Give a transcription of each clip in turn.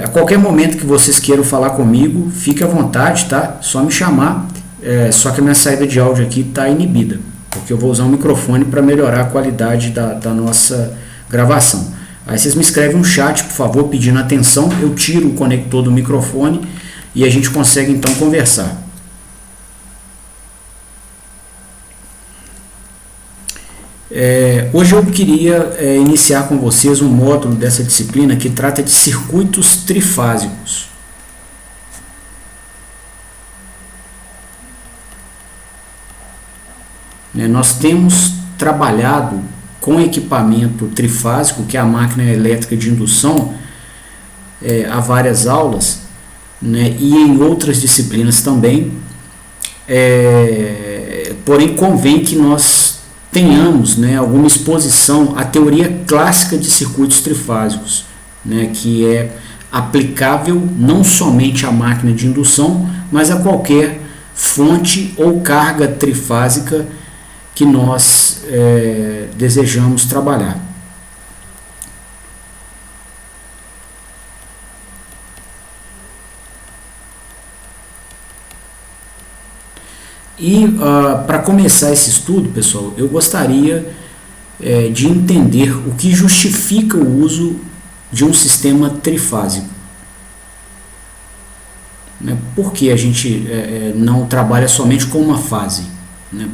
A qualquer momento que vocês queiram falar comigo, fique à vontade, tá? Só me chamar, só que a minha saída de áudio aqui está inibida, porque eu vou usar um microfone para melhorar a qualidade da nossa gravação. Aí vocês me escrevem um chat, por favor, pedindo atenção, eu tiro o conector do microfone e a gente consegue então conversar. Hoje eu queria iniciar com vocês um módulo dessa disciplina que trata de circuitos trifásicos. Nós temos trabalhado com equipamento trifásico, que é a máquina elétrica de indução, há várias aulas, né, e em outras disciplinas também, porém convém que nós tenhamos, né, alguma exposição à teoria clássica de circuitos trifásicos, né, que é aplicável não somente à máquina de indução, mas a qualquer fonte ou carga trifásica que nós desejamos trabalhar. E para começar esse estudo, pessoal, eu gostaria de entender o que justifica o uso de um sistema trifásico. Né? Por que a gente não trabalha somente com uma fase? Né?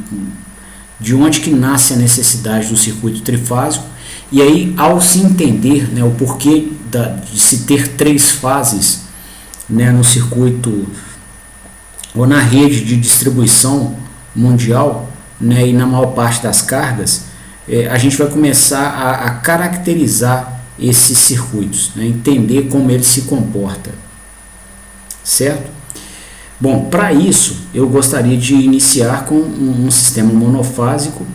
De onde que nasce a necessidade do circuito trifásico? E aí, ao se entender, né, o porquê de se ter três fases, né, no circuito ou na rede de distribuição mundial, né, e na maior parte das cargas, a gente vai começar a caracterizar esses circuitos, né, entender como ele se comporta, certo? Bom, para isso eu gostaria de iniciar com um sistema monofásico.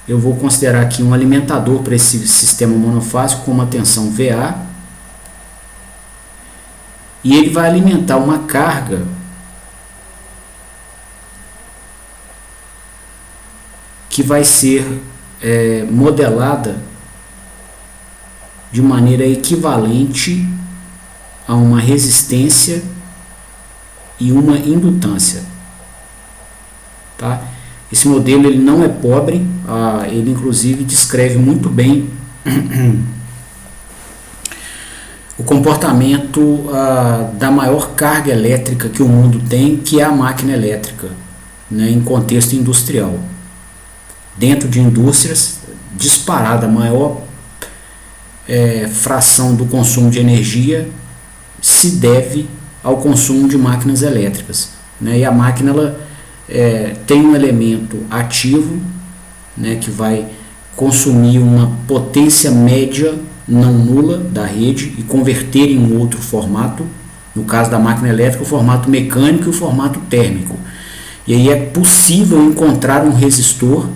Eu vou considerar aqui um alimentador para esse sistema monofásico com uma tensão VA. E ele vai alimentar uma carga que vai ser modelada de maneira equivalente a uma resistência e uma indutância. Tá? Esse modelo ele não é pobre, ele inclusive descreve muito bem o comportamento da maior carga elétrica que o mundo tem, que é a máquina elétrica, né, em contexto industrial. Dentro de indústrias, disparada a maior fração do consumo de energia se deve ao consumo de máquinas elétricas, né, e a máquina ela, tem um elemento ativo, né, que vai consumir uma potência média não nula da rede e converter em um outro formato, no caso da máquina elétrica, o formato mecânico e o formato térmico. E aí é possível encontrar um resistor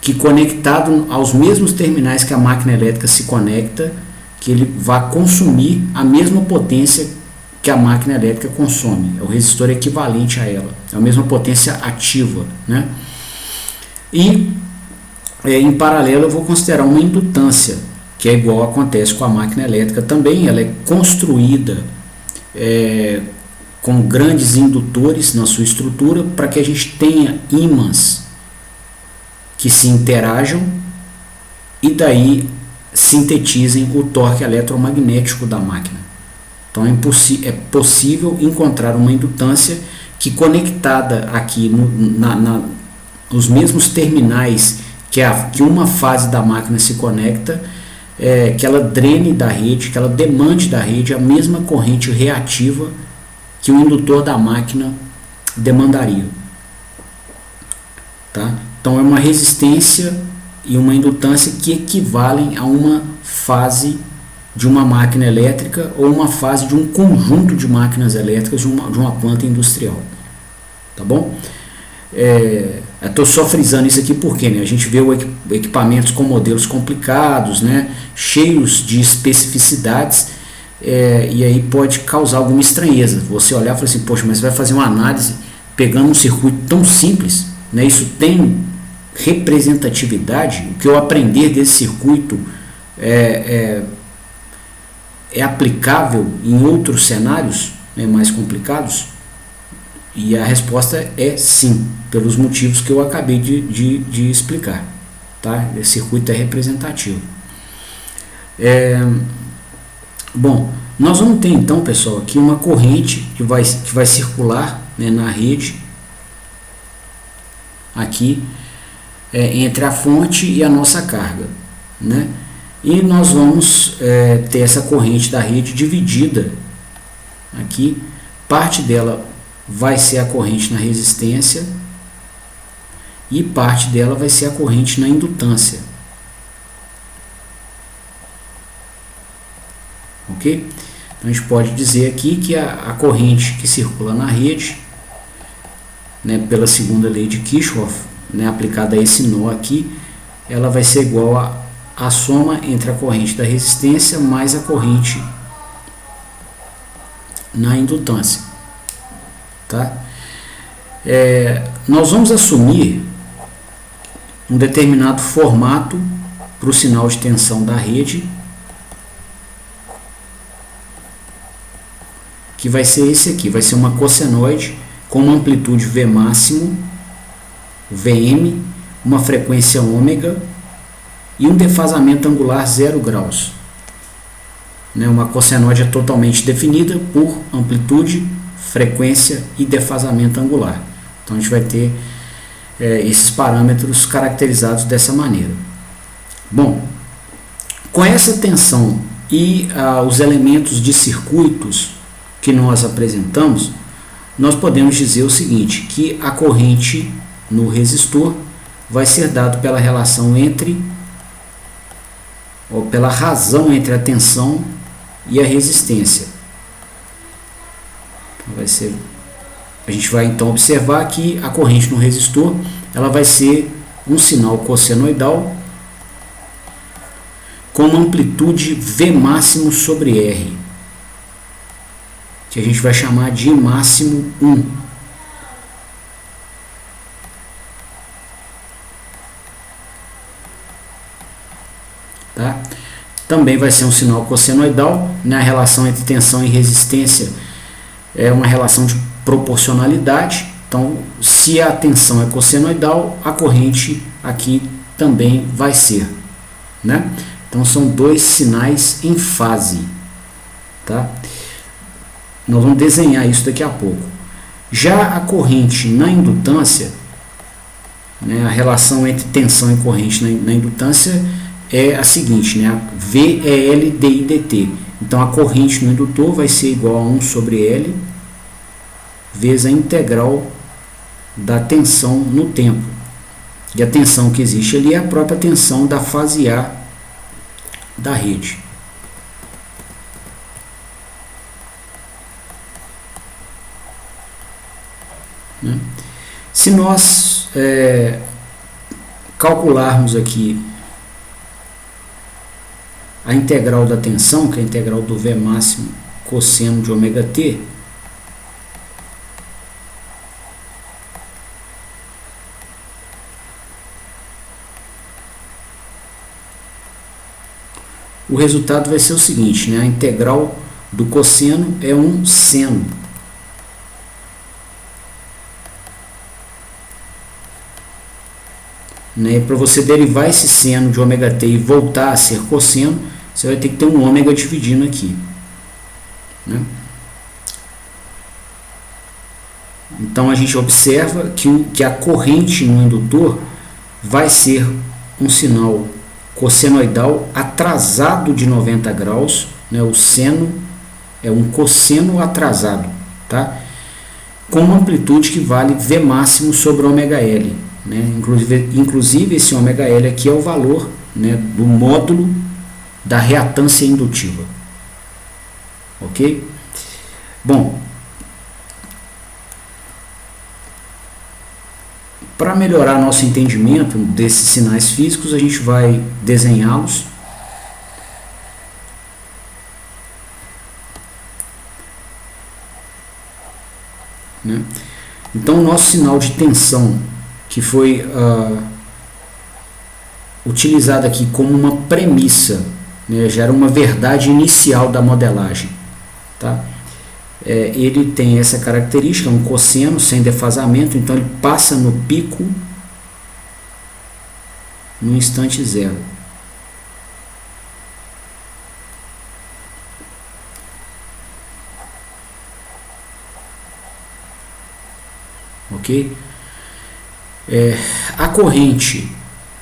que, conectado aos mesmos terminais que a máquina elétrica se conecta, que ele vai consumir a mesma potência que a máquina elétrica consome. O resistor é equivalente a ela, é a mesma potência ativa, né? E em paralelo eu vou considerar uma indutância, que é igual acontece com a máquina elétrica também. Ela é construída com grandes indutores na sua estrutura para que a gente tenha ímãs que se interajam e daí sintetizem o torque eletromagnético da máquina. Então é possível encontrar uma indutância que, conectada aqui nos mesmos terminais que uma fase da máquina se conecta, que ela drene da rede, que ela demande da rede a mesma corrente reativa que o indutor da máquina demandaria. Tá? Então é uma resistência e uma indutância que equivalem a uma fase de uma máquina elétrica ou uma fase de um conjunto de máquinas elétricas de uma planta industrial. Tá bom? Estou só frisando isso aqui porque, né, a gente vê equipamentos com modelos complicados, né, cheios de especificidades, e aí pode causar alguma estranheza. Você olhar e falar assim, poxa, mas você vai fazer uma análise pegando um circuito tão simples, né, isso tem representatividade? O que eu aprender desse circuito é aplicável em outros cenários, né, mais complicados? E a resposta é sim, pelos motivos que eu acabei de explicar. Tá? Esse circuito é representativo. Bom, nós vamos ter então, pessoal, aqui uma corrente que vai circular, né, na rede, aqui, entre a fonte e a nossa carga, né? E nós vamos ter essa corrente da rede dividida aqui. Parte dela vai ser a corrente na resistência e parte dela vai ser a corrente na indutância. Ok? Então a gente pode dizer aqui que a corrente que circula na rede, né, pela segunda lei de Kirchhoff, né, aplicada a esse nó aqui, ela vai ser igual a soma entre a corrente da resistência mais a corrente na indutância. Tá? Nós vamos assumir um determinado formato para o sinal de tensão da rede, que vai ser esse aqui, vai ser uma cossenoide com uma amplitude V máximo, Vm, uma frequência ômega e um defasamento angular 0 graus. Né, uma cossenoide é totalmente definida por amplitude, frequência e defasamento angular. Então a gente vai ter esses parâmetros caracterizados dessa maneira. Bom, com essa tensão e os elementos de circuitos que nós apresentamos, nós podemos dizer o seguinte, que a corrente no resistor vai ser dado pela relação pela razão entre a tensão e a resistência. A gente vai então observar que a corrente no resistor ela vai ser um sinal cossenoidal com uma amplitude V máximo sobre R, que a gente vai chamar de I máximo 1. Tá? Também vai ser um sinal cossenoidal, né? A relação entre tensão e resistência é uma relação de proporcionalidade. Então, se a tensão é cossenoidal, a corrente aqui também vai ser, né? Então, são dois sinais em fase. Tá? Nós vamos desenhar isso daqui a pouco. Já a corrente na indutância, né, a relação entre tensão e corrente na indutância é a seguinte, né, V é L dI dt. Então a corrente no indutor vai ser igual a 1 sobre L vezes a integral da tensão no tempo. E a tensão que existe ali é a própria tensão da fase A da rede. Né? Se nós calcularmos aqui a integral da tensão, que é a integral do V máximo cosseno de ômega t, o resultado vai ser o seguinte, né? A integral do cosseno é um seno. Né? Para você derivar esse seno de ômega t e voltar a ser cosseno, você vai ter que ter um ômega dividindo aqui. Né? Então a gente observa que a corrente no indutor vai ser um sinal cossenoidal atrasado de 90 graus, né? O seno é um cosseno atrasado, tá? Com uma amplitude que vale V máximo sobre ômega L, né? Inclusive esse ômega L aqui é o valor, né, do módulo da reatância indutiva, ok? Bom, para melhorar nosso entendimento desses sinais físicos, a gente vai desenhá-los. Né? Então, o nosso sinal de tensão, que foi utilizado aqui como uma premissa né, gera uma verdade inicial da modelagem, tá? Ele tem essa característica, um cosseno sem defasamento, então ele passa no pico no instante zero. Ok? A corrente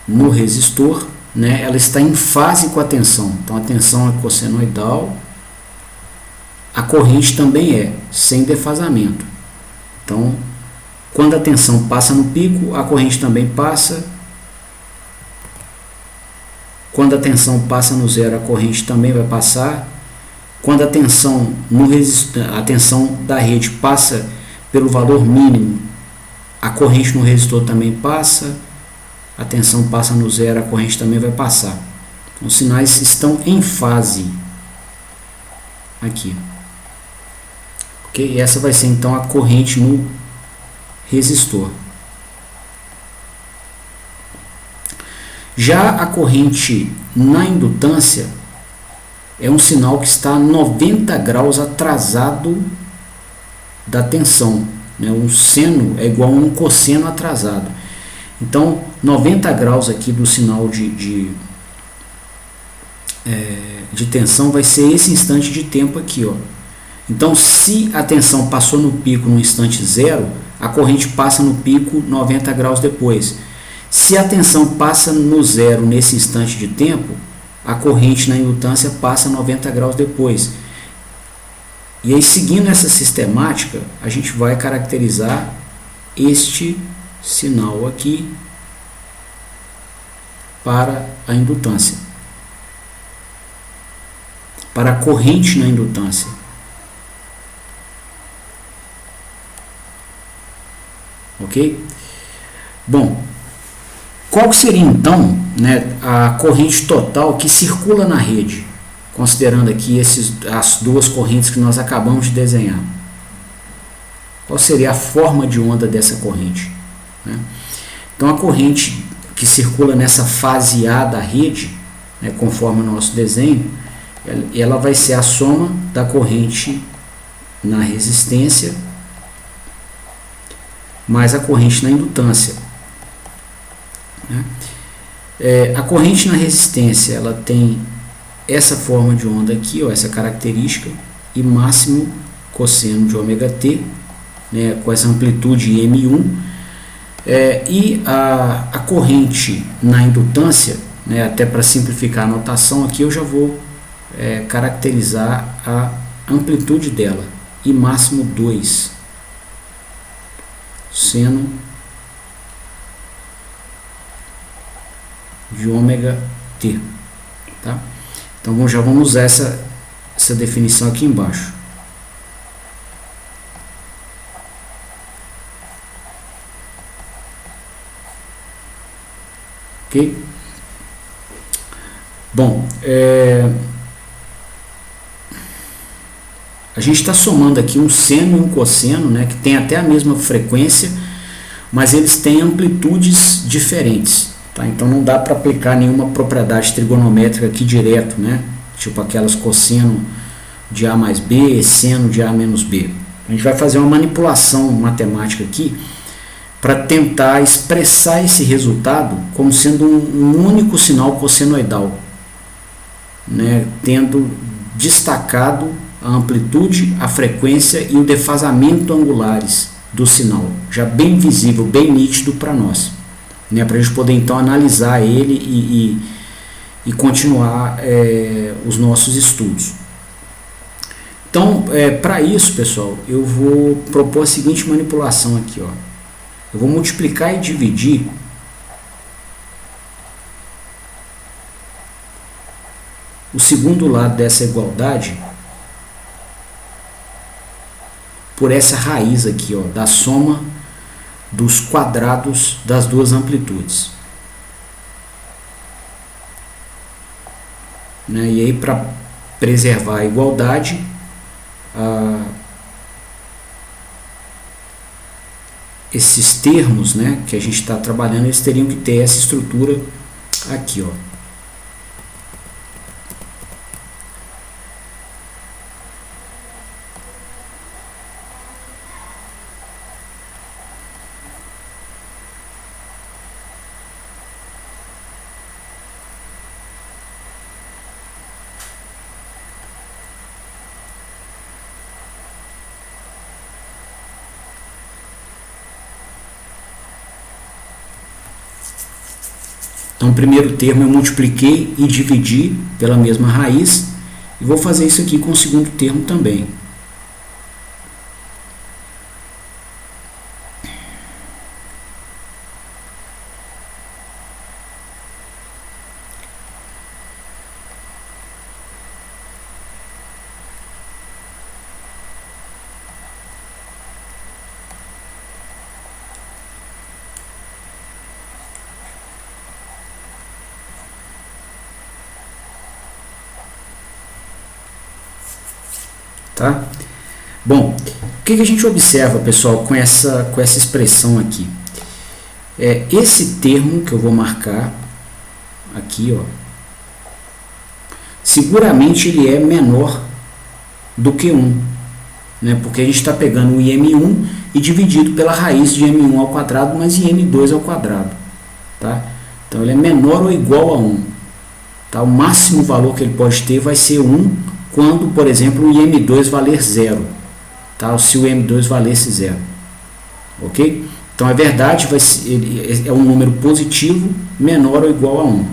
no resistor, né, ela está em fase com a tensão. Então a tensão é cossenoidal, a corrente também é sem defasamento. Então, quando a tensão passa no pico, a corrente também passa. Quando a tensão passa no zero, a corrente também vai passar. Quando a tensão a tensão da rede passa pelo valor mínimo, a corrente no resistor também passa. A tensão passa no zero, a corrente também vai passar. Então, os sinais estão em fase aqui. Ok? Essa vai ser então a corrente no resistor. Já a corrente na indutância é um sinal que está 90 graus atrasado da tensão, né? Um seno é igual a um cosseno atrasado. Então, 90 graus aqui do sinal de tensão vai ser esse instante de tempo aqui, ó. Então, se a tensão passou no pico no instante zero, a corrente passa no pico 90 graus depois. Se a tensão passa no zero nesse instante de tempo, a corrente na indutância passa 90 graus depois. E aí, seguindo essa sistemática, a gente vai caracterizar este sinal aqui para a indutância, para a corrente na indutância. Ok? Bom, qual seria então, né, a corrente total que circula na rede, considerando aqui as duas correntes que nós acabamos de desenhar? Qual seria a forma de onda dessa corrente, né? Então, a corrente que circula nessa fase A da rede, né, conforme o nosso desenho, ela vai ser a soma da corrente na resistência mais a corrente na indutância, né? A corrente na resistência, ela tem essa forma de onda aqui, ó, essa característica, e máximo cosseno de ômega t, né, com essa amplitude M1, e a corrente na indutância, né, até para simplificar a notação aqui, eu já vou caracterizar a amplitude dela, I máximo 2, seno de ômega t, tá? Então já vamos usar essa definição aqui embaixo. Ok? Bom, a gente está somando aqui um seno e um cosseno, né, que tem até a mesma frequência, mas eles têm amplitudes diferentes, tá? Então não dá para aplicar nenhuma propriedade trigonométrica aqui direto, né? Tipo aquelas cosseno de A mais B, seno de A menos B. A gente vai fazer uma manipulação matemática aqui para tentar expressar esse resultado como sendo um único sinal cossenoidal, né, tendo destacado a amplitude, a frequência e o defasamento angulares do sinal, já bem visível, bem nítido para nós, né, para a gente poder então analisar ele e continuar os nossos estudos. Então, para isso, pessoal, eu vou propor a seguinte manipulação aqui, ó. Eu vou multiplicar e dividir o segundo lado dessa igualdade por essa raiz aqui, ó, da soma dos quadrados das duas amplitudes, né? E aí, para preservar a igualdade, esses termos, né, que a gente está trabalhando, eles teriam que ter essa estrutura aqui, ó. Então, o primeiro termo eu multipliquei e dividi pela mesma raiz, e vou fazer isso aqui com o segundo termo também. Tá? Bom, o que a gente observa, pessoal, com essa expressão aqui? Esse termo que eu vou marcar aqui, ó, seguramente ele é menor do que 1, né? Porque a gente está pegando o IM1 e dividido pela raiz de M1 ao quadrado mais IM2 ao quadrado. Tá? Então ele é menor ou igual a 1. Tá? O máximo valor que ele pode ter vai ser 1 quando, por exemplo, o IM2 valer 0, tá? Se o IM2 valesse 0, ok? Então é verdade, ele é um número positivo menor ou igual a 1.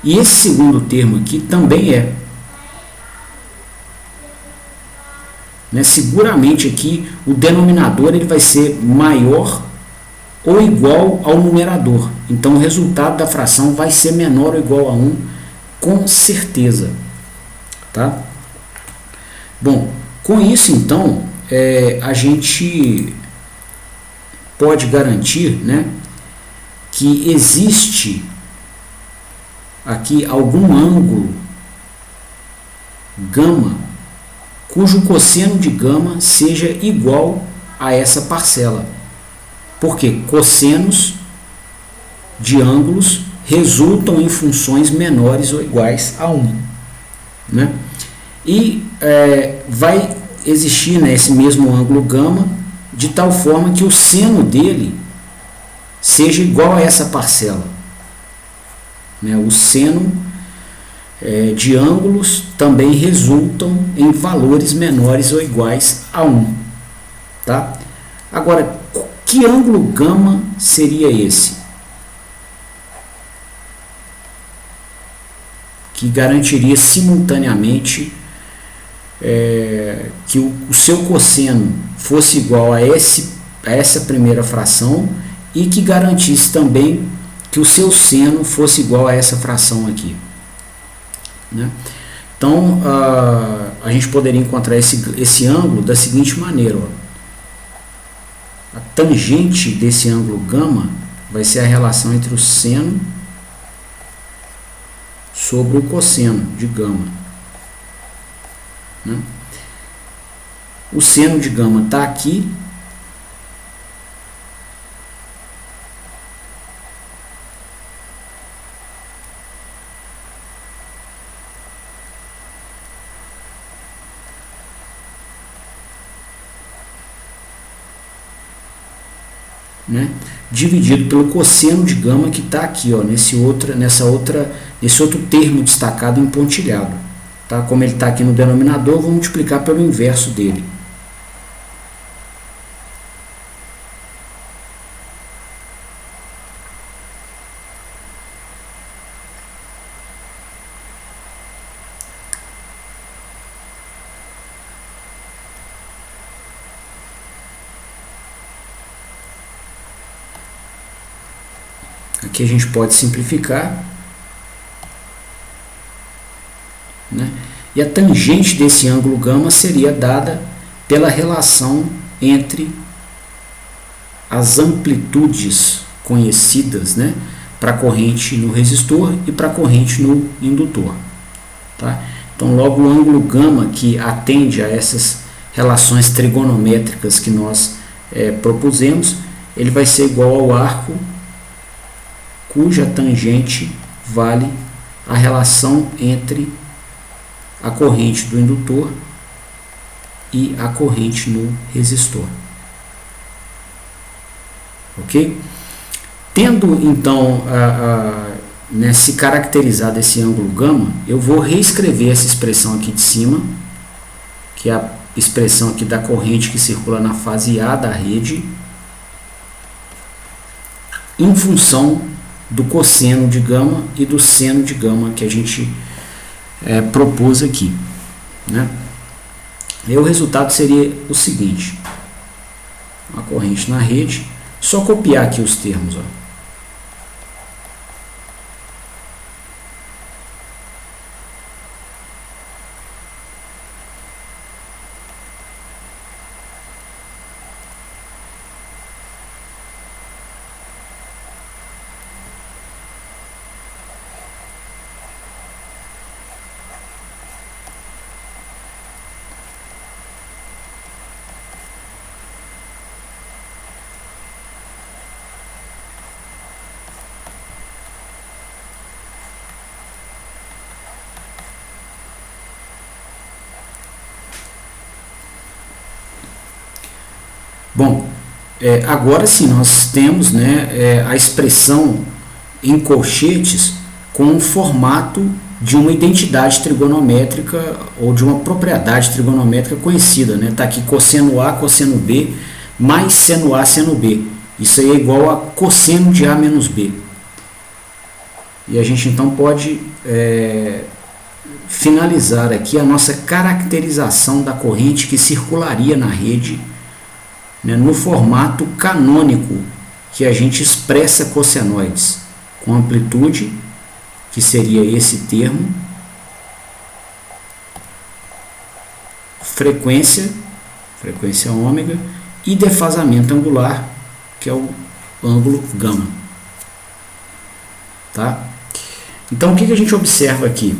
E esse segundo termo aqui também é. Né? Seguramente aqui o denominador ele vai ser maior ou igual ao numerador. Então o resultado da fração vai ser menor ou igual a 1 com certeza. Tá? Bom, com isso então, a gente pode garantir, né, que existe aqui algum ângulo gama cujo cosseno de gama seja igual a essa parcela. Porque cossenos de ângulos resultam em funções menores ou iguais a 1. Né? E vai existir, né, esse mesmo ângulo gama de tal forma que o seno dele seja igual a essa parcela. Né? O seno de ângulos também resultam em valores menores ou iguais a 1. Tá? Agora, que ângulo gama seria esse? Que garantiria simultaneamente que o seu cosseno fosse igual a essa primeira fração e que garantisse também que o seu seno fosse igual a essa fração aqui. Né? Então, a gente poderia encontrar esse ângulo da seguinte maneira. Ó. A tangente desse ângulo gama vai ser a relação entre o seno sobre o cosseno de gama. Né? O seno de gama está aqui. Né? Dividido pelo cosseno de gama que está aqui, ó, nesse outro termo destacado em pontilhado. Tá? Como ele está aqui no denominador, vou multiplicar pelo inverso dele. Aqui a gente pode simplificar. Né? E a tangente desse ângulo gama seria dada pela relação entre as amplitudes conhecidas, né, para a corrente no resistor e para a corrente no indutor. Tá? Então, logo o ângulo gama que atende a essas relações trigonométricas que nós propusemos, ele vai ser igual ao arco cuja tangente vale a relação entre a corrente do indutor e a corrente no resistor. Ok? Tendo então se caracterizado esse ângulo gama, eu vou reescrever essa expressão aqui de cima, que é a expressão aqui da corrente que circula na fase A da rede, em função do cosseno de gama e do seno de gama que a gente propôs aqui, né? E o resultado seria o seguinte: uma corrente na rede, só copiar aqui os termos, ó. Bom, agora sim nós temos, né, a expressão em colchetes com o formato de uma identidade trigonométrica ou de uma propriedade trigonométrica conhecida, né? Tá aqui cosseno A, cosseno B, mais seno A, seno B. Isso aí é igual a cosseno de A menos B. E a gente então pode finalizar aqui a nossa caracterização da corrente que circularia na rede, né, no formato canônico que a gente expressa cossenoides, com amplitude, que seria esse termo, frequência ômega, e defasamento angular, que é o ângulo gama. Tá? Então o que a gente observa aqui?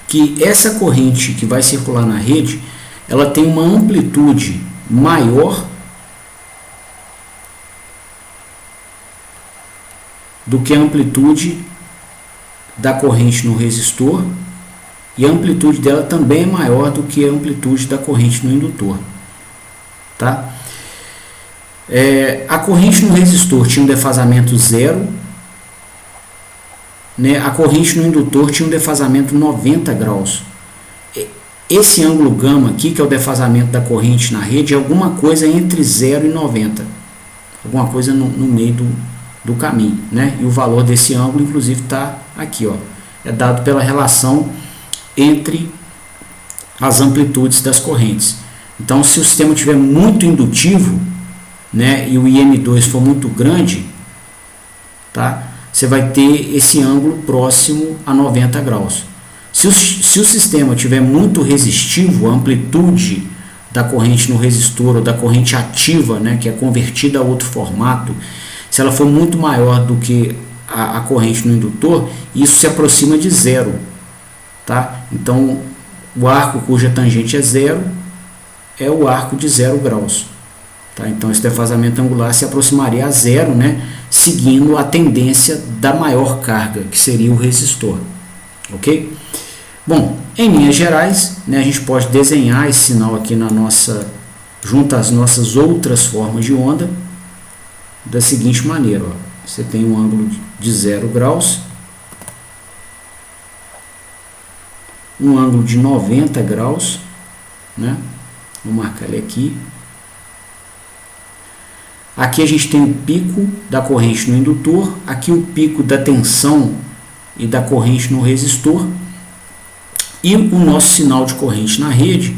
Que essa corrente que vai circular na rede, ela tem uma amplitude maior do que a amplitude da corrente no resistor, e a amplitude dela também é maior do que a amplitude da corrente no indutor. Tá? A corrente no resistor tinha um defasamento zero, né? A corrente no indutor tinha um defasamento 90 graus. Esse ângulo gama aqui, que é o defasamento da corrente na rede, é alguma coisa entre 0 e 90. Alguma coisa no meio do caminho, né? E o valor desse ângulo, inclusive, está aqui, ó. É dado pela relação entre as amplitudes das correntes. Então, se o sistema estiver muito indutivo, né, e o IM2 for muito grande, tá? Você vai ter esse ângulo próximo a 90 graus. Se o sistema tiver muito resistivo, a amplitude da corrente no resistor ou da corrente ativa, né, que é convertida a outro formato, se ela for muito maior do que a corrente no indutor, isso se aproxima de zero. Tá? Então, o arco cuja tangente é zero é o arco de 0 graus. Tá? Então, esse defasamento angular se aproximaria a zero, né, seguindo a tendência da maior carga, que seria o resistor. Ok? Bom, em linhas gerais, né, a gente pode desenhar esse sinal aqui junto às nossas outras formas de onda da seguinte maneira. Ó. Você tem um ângulo de 0 graus, um ângulo de 90 graus, né? Vou marcar ele aqui. Aqui a gente tem o pico da corrente no indutor, aqui o pico da tensão e da corrente no resistor, e o nosso sinal de corrente na rede,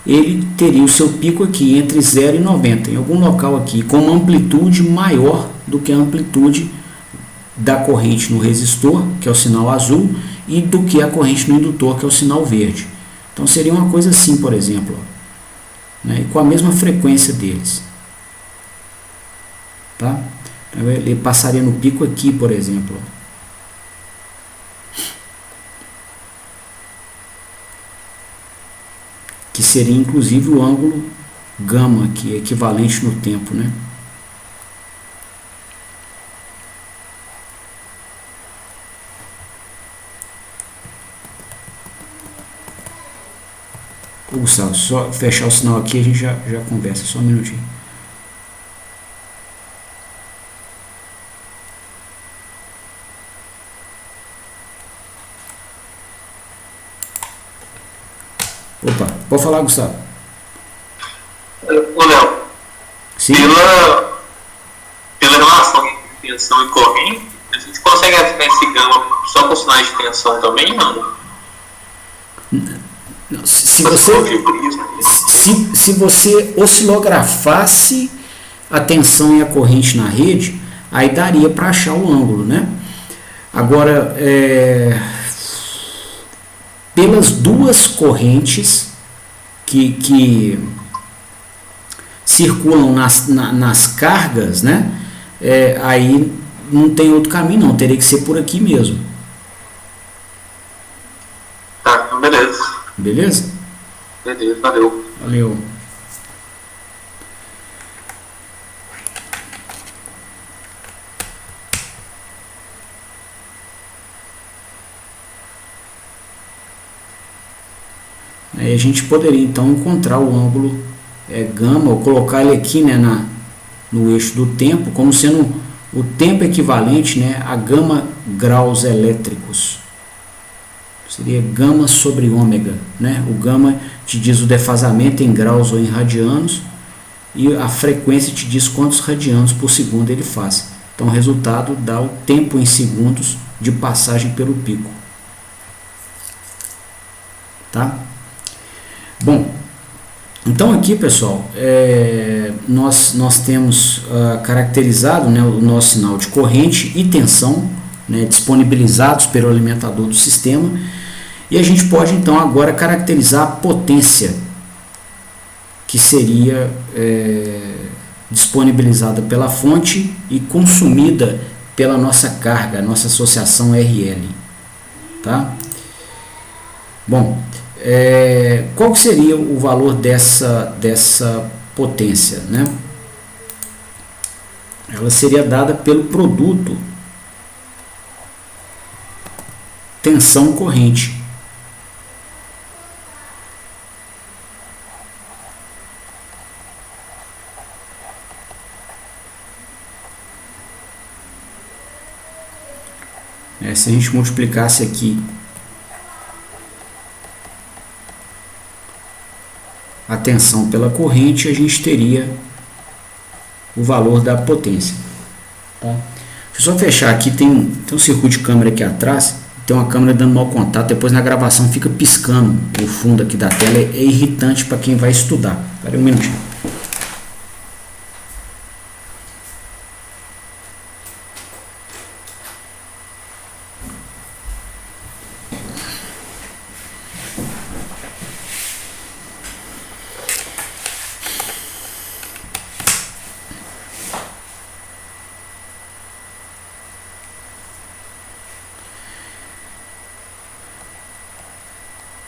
ele teria o seu pico aqui entre 0 e 90, em algum local aqui, com uma amplitude maior do que a amplitude da corrente no resistor, que é o sinal azul, e do que a corrente no indutor, que é o sinal verde. Então seria uma coisa assim, por exemplo, ó, né, com a mesma frequência deles. Tá? Então, ele passaria no pico aqui, por exemplo. Ó. Que seria inclusive o ângulo gama, que é equivalente no tempo, né? Ô, Gustavo, só fechar o sinal aqui, a gente já conversa, só um minutinho. Opa, pode falar, Gustavo. Ô, Léo, Sim? pela relação entre tensão e corrente, gama só com sinais de tensão também, mano? Se você oscilografasse a tensão e a corrente na rede, aí daria para achar o ângulo, né? Agora, pelas duas correntes que circulam nas cargas, né? Aí não tem outro caminho não, teria que ser por aqui mesmo. Tá, beleza. Beleza? Beleza, valeu. Valeu. Aí a gente poderia então encontrar o ângulo gama, ou colocar ele aqui, né, no eixo do tempo, como sendo o tempo equivalente, né, a gama graus elétricos. Seria gama sobre ômega, né? O gama te diz o defasamento em graus ou em radianos, e a frequência te diz quantos radianos por segundo ele faz. Então o resultado dá o tempo em segundos de passagem pelo pico. Tá? Bom, então aqui, pessoal, nós temos caracterizado, né, o nosso sinal de corrente e tensão, né, disponibilizados pelo alimentador do sistema, e a gente pode então agora caracterizar a potência que seria disponibilizada pela fonte e consumida pela nossa carga, nossa associação RL. Tá? Bom, qual seria o valor dessa potência, né? Ela seria dada pelo produto tensão corrente. Se a gente multiplicasse aqui a tensão pela corrente, a gente teria o valor da potência. Tá? Deixa eu só fechar aqui, tem um circuito de câmera aqui atrás, tem uma câmera dando mau contato, depois na gravação fica piscando o fundo aqui da tela, é irritante para quem vai estudar. Espera um minutinho.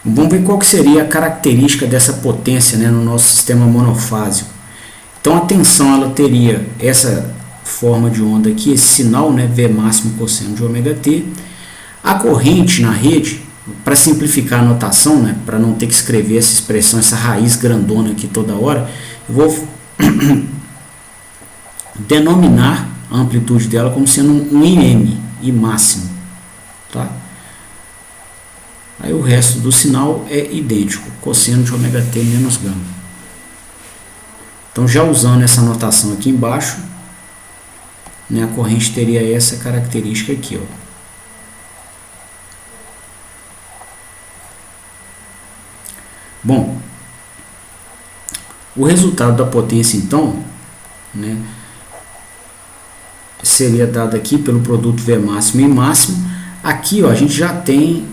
Vamos ver qual que seria a característica dessa potência, né, no nosso sistema monofásico. Então a tensão ela teria essa forma de onda aqui, esse sinal, né, V máximo cosseno de ômega t. A corrente na rede, para simplificar a notação, né, para não ter que escrever essa expressão, essa raiz grandona aqui toda hora, eu vou denominar a amplitude dela como sendo um IM, I máximo. Tá? Aí o resto do sinal é idêntico, cosseno de ômega t menos gama. Então já usando essa notação aqui embaixo, né, a corrente teria essa característica aqui, ó. Bom, o resultado da potência então, né, seria dado aqui pelo produto V máximo e máximo. Aqui, ó, a gente já tem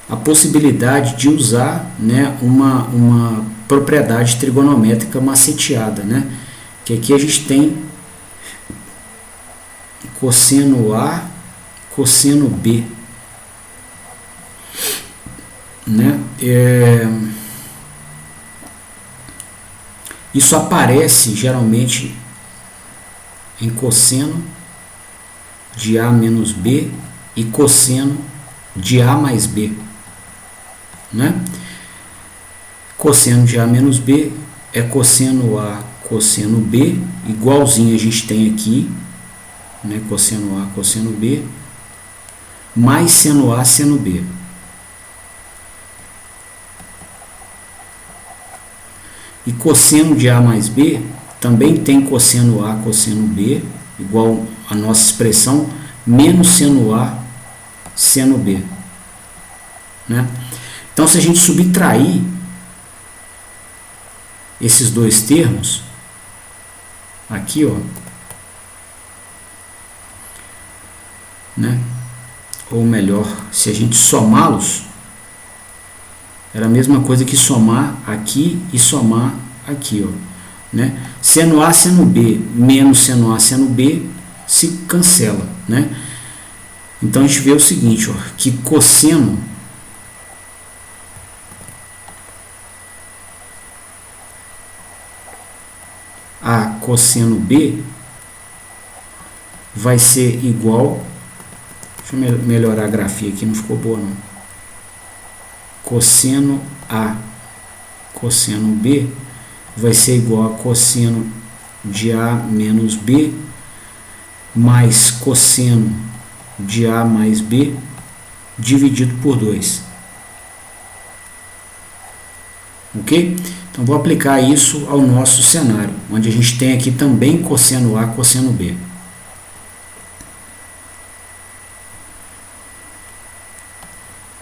a possibilidade de usar, né, uma propriedade trigonométrica maceteada, né, que aqui a gente tem cosseno A, cosseno B, né? Isso aparece geralmente em cosseno de A menos B e cosseno de A mais B, né? Cosseno de A menos B é cosseno A, cosseno B, igualzinho a gente tem aqui, né? Cosseno A, cosseno B, mais seno A, seno B. E cosseno de A mais B também tem cosseno A, cosseno B, igual a nossa expressão, menos seno A, seno B. Né? Então, se a gente subtrair esses dois termos, aqui, ó, né? Ou melhor, se a gente somá-los, era a mesma coisa que somar aqui e somar aqui, ó, né? Seno A, seno B, menos seno A, seno B, se cancela, né? Então, a gente vê o seguinte, ó, que cosseno A cosseno B vai ser igual, deixa eu melhorar a grafia aqui, não ficou boa não, cosseno A cosseno B vai ser igual a cosseno de A menos B mais cosseno de A mais B dividido por 2. Ok? Então, vou aplicar isso ao nosso cenário, onde a gente tem aqui também cosseno A, cosseno B.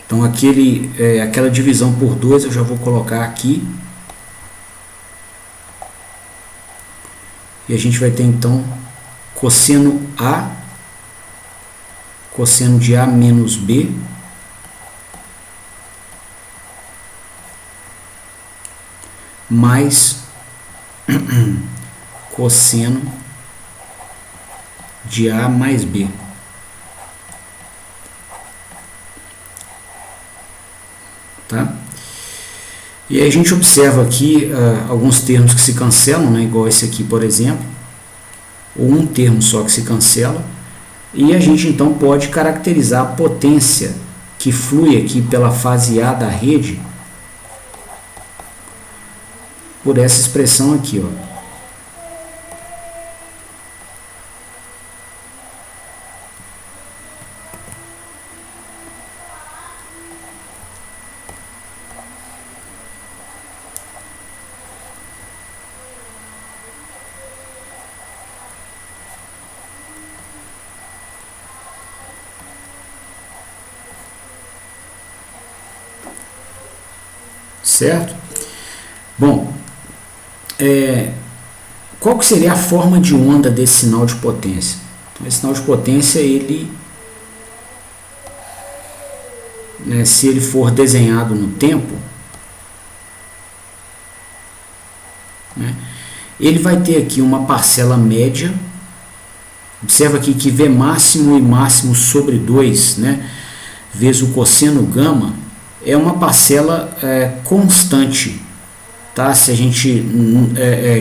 Então, aquela divisão por 2 eu já vou colocar aqui. E a gente vai ter, então, cosseno A, cosseno de A menos B, mais cosseno de A mais B. Tá? E aí a gente observa aqui alguns termos que se cancelam, né, igual esse aqui, por exemplo, ou um termo só que se cancela, e a gente então pode caracterizar a potência que flui aqui pela fase A da rede por essa expressão aqui, ó. Certo? Bom, qual que seria a forma de onda desse sinal de potência? Então, esse sinal de potência, ele, né, se ele for desenhado no tempo, né, ele vai ter aqui uma parcela média. Observa aqui que V máximo e máximo sobre 2, né, vezes o cosseno gama, é uma parcela constante, tá? Se a gente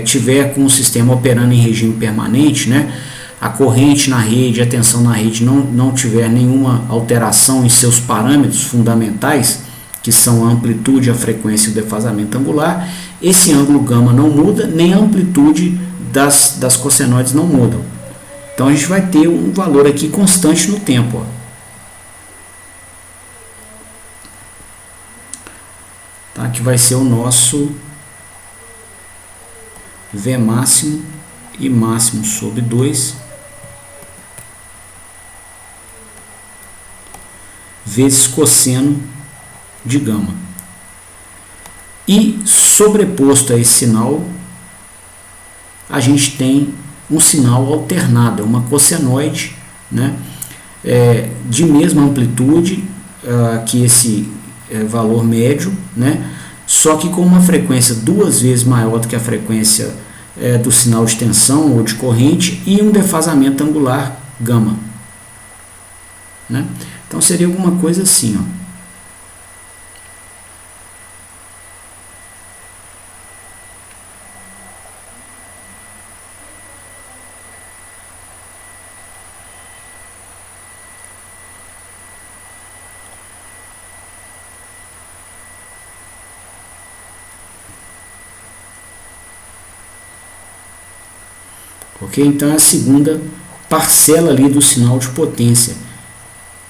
tiver com o sistema operando em regime permanente, né, a corrente na rede, a tensão na rede não tiver nenhuma alteração em seus parâmetros fundamentais, que são a amplitude, a frequência e o defasamento angular, esse ângulo gama não muda, nem a amplitude das cossenoides não mudam. Então a gente vai ter um valor aqui constante no tempo, ó. Tá? Que vai ser o nosso V máximo e máximo sobre 2 vezes cosseno de gama. E sobreposto a esse sinal, a gente tem um sinal alternado, uma cossenoide, né, de mesma amplitude que esse valor médio, né, só que com uma frequência 2 vezes maior do que a frequência do sinal de tensão ou de corrente e um defasamento angular gama, né? Então seria alguma coisa assim, ó. Ok? Então é a segunda parcela ali do sinal de potência,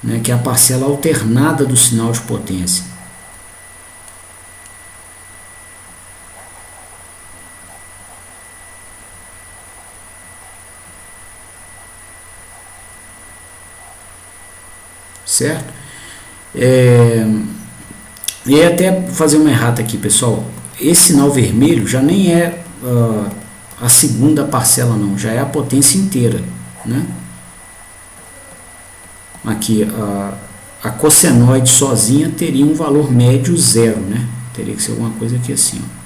né, que é a parcela alternada do sinal de potência. certo? E até fazer uma errata aqui, pessoal, esse sinal vermelho já nem é a segunda parcela não, já é a potência inteira, né? Aqui a cossenoide sozinha teria um valor médio zero, né? Teria que ser alguma coisa aqui assim, ó.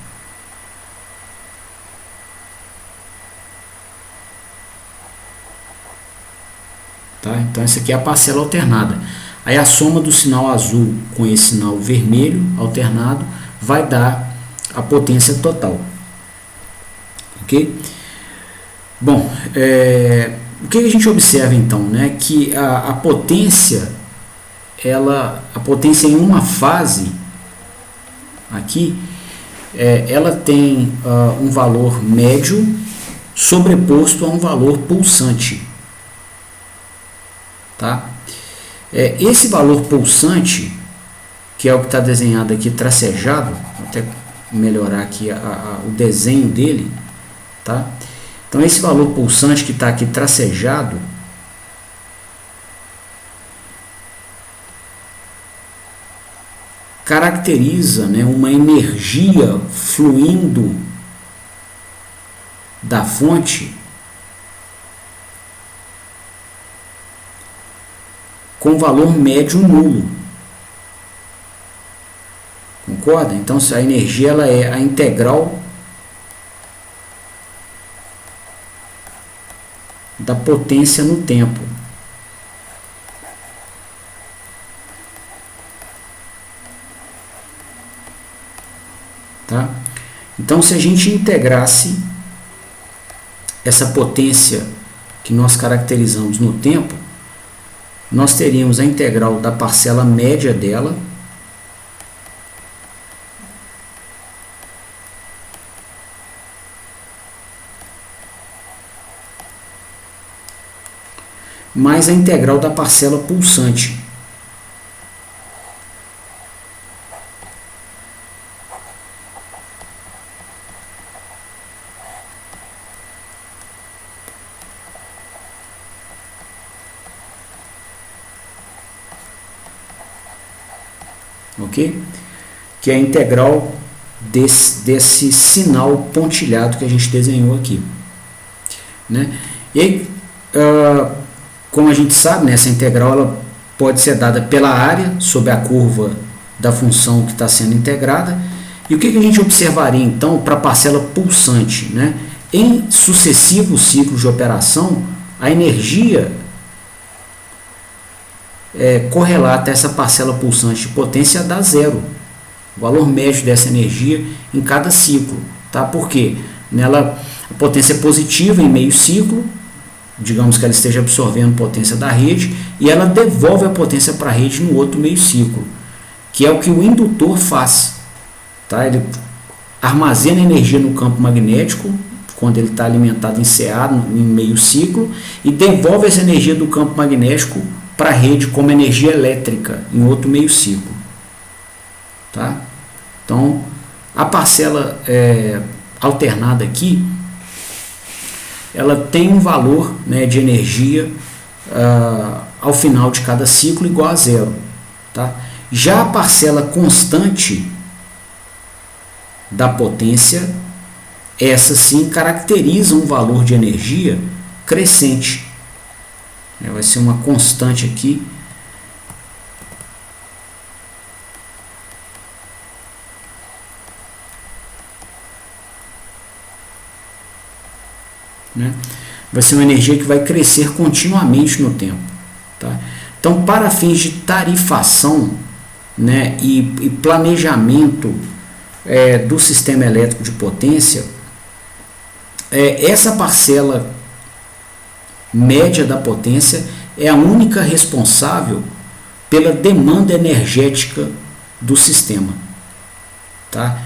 Tá? Então essa aqui é a parcela alternada. Aí a soma do sinal azul com esse sinal vermelho alternado vai dar a potência total. Ok? Bom, o que a gente observa então, né? Que a potência, a potência em uma fase aqui, ela tem um valor médio sobreposto a um valor pulsante, tá? Esse valor pulsante, que é o que está desenhado aqui, tracejado, vou até melhorar aqui o desenho dele, tá? Então esse valor pulsante que está aqui tracejado, caracteriza, né, uma energia fluindo da fonte com valor médio nulo. Concorda? Então a energia ela é a integral da potência no tempo. Tá? Então se a gente integrasse essa potência que nós caracterizamos no tempo, nós teríamos a integral da parcela média dela mais a integral da parcela pulsante. Ok? Que é a integral desse sinal pontilhado que a gente desenhou aqui, né? E aí, como a gente sabe, né, essa integral ela pode ser dada pela área sobre a curva da função que está sendo integrada. E o que a gente observaria então para a parcela pulsante, né? Em sucessivos ciclos de operação, a energia correlata a essa parcela pulsante de potência dá zero. O valor médio dessa energia em cada ciclo. Tá? Por quê? Nela, a potência é positiva em meio ciclo, digamos que ela esteja absorvendo potência da rede, e ela devolve a potência para a rede no outro meio ciclo, que é o que o indutor faz. Tá? Ele armazena energia no campo magnético, quando ele está alimentado em CA, em meio ciclo, e devolve essa energia do campo magnético para a rede como energia elétrica em outro meio ciclo. Tá? Então, a parcela alternada aqui, ela tem um valor, né, de energia ao final de cada ciclo igual a zero. Tá? Já a parcela constante da potência, essa sim caracteriza um valor de energia crescente. Vai ser uma constante aqui. Né? Vai ser uma energia que vai crescer continuamente no tempo. Tá? Então, para fins de tarifação, né, e planejamento do sistema elétrico de potência, essa parcela média da potência é a única responsável pela demanda energética do sistema. Tá?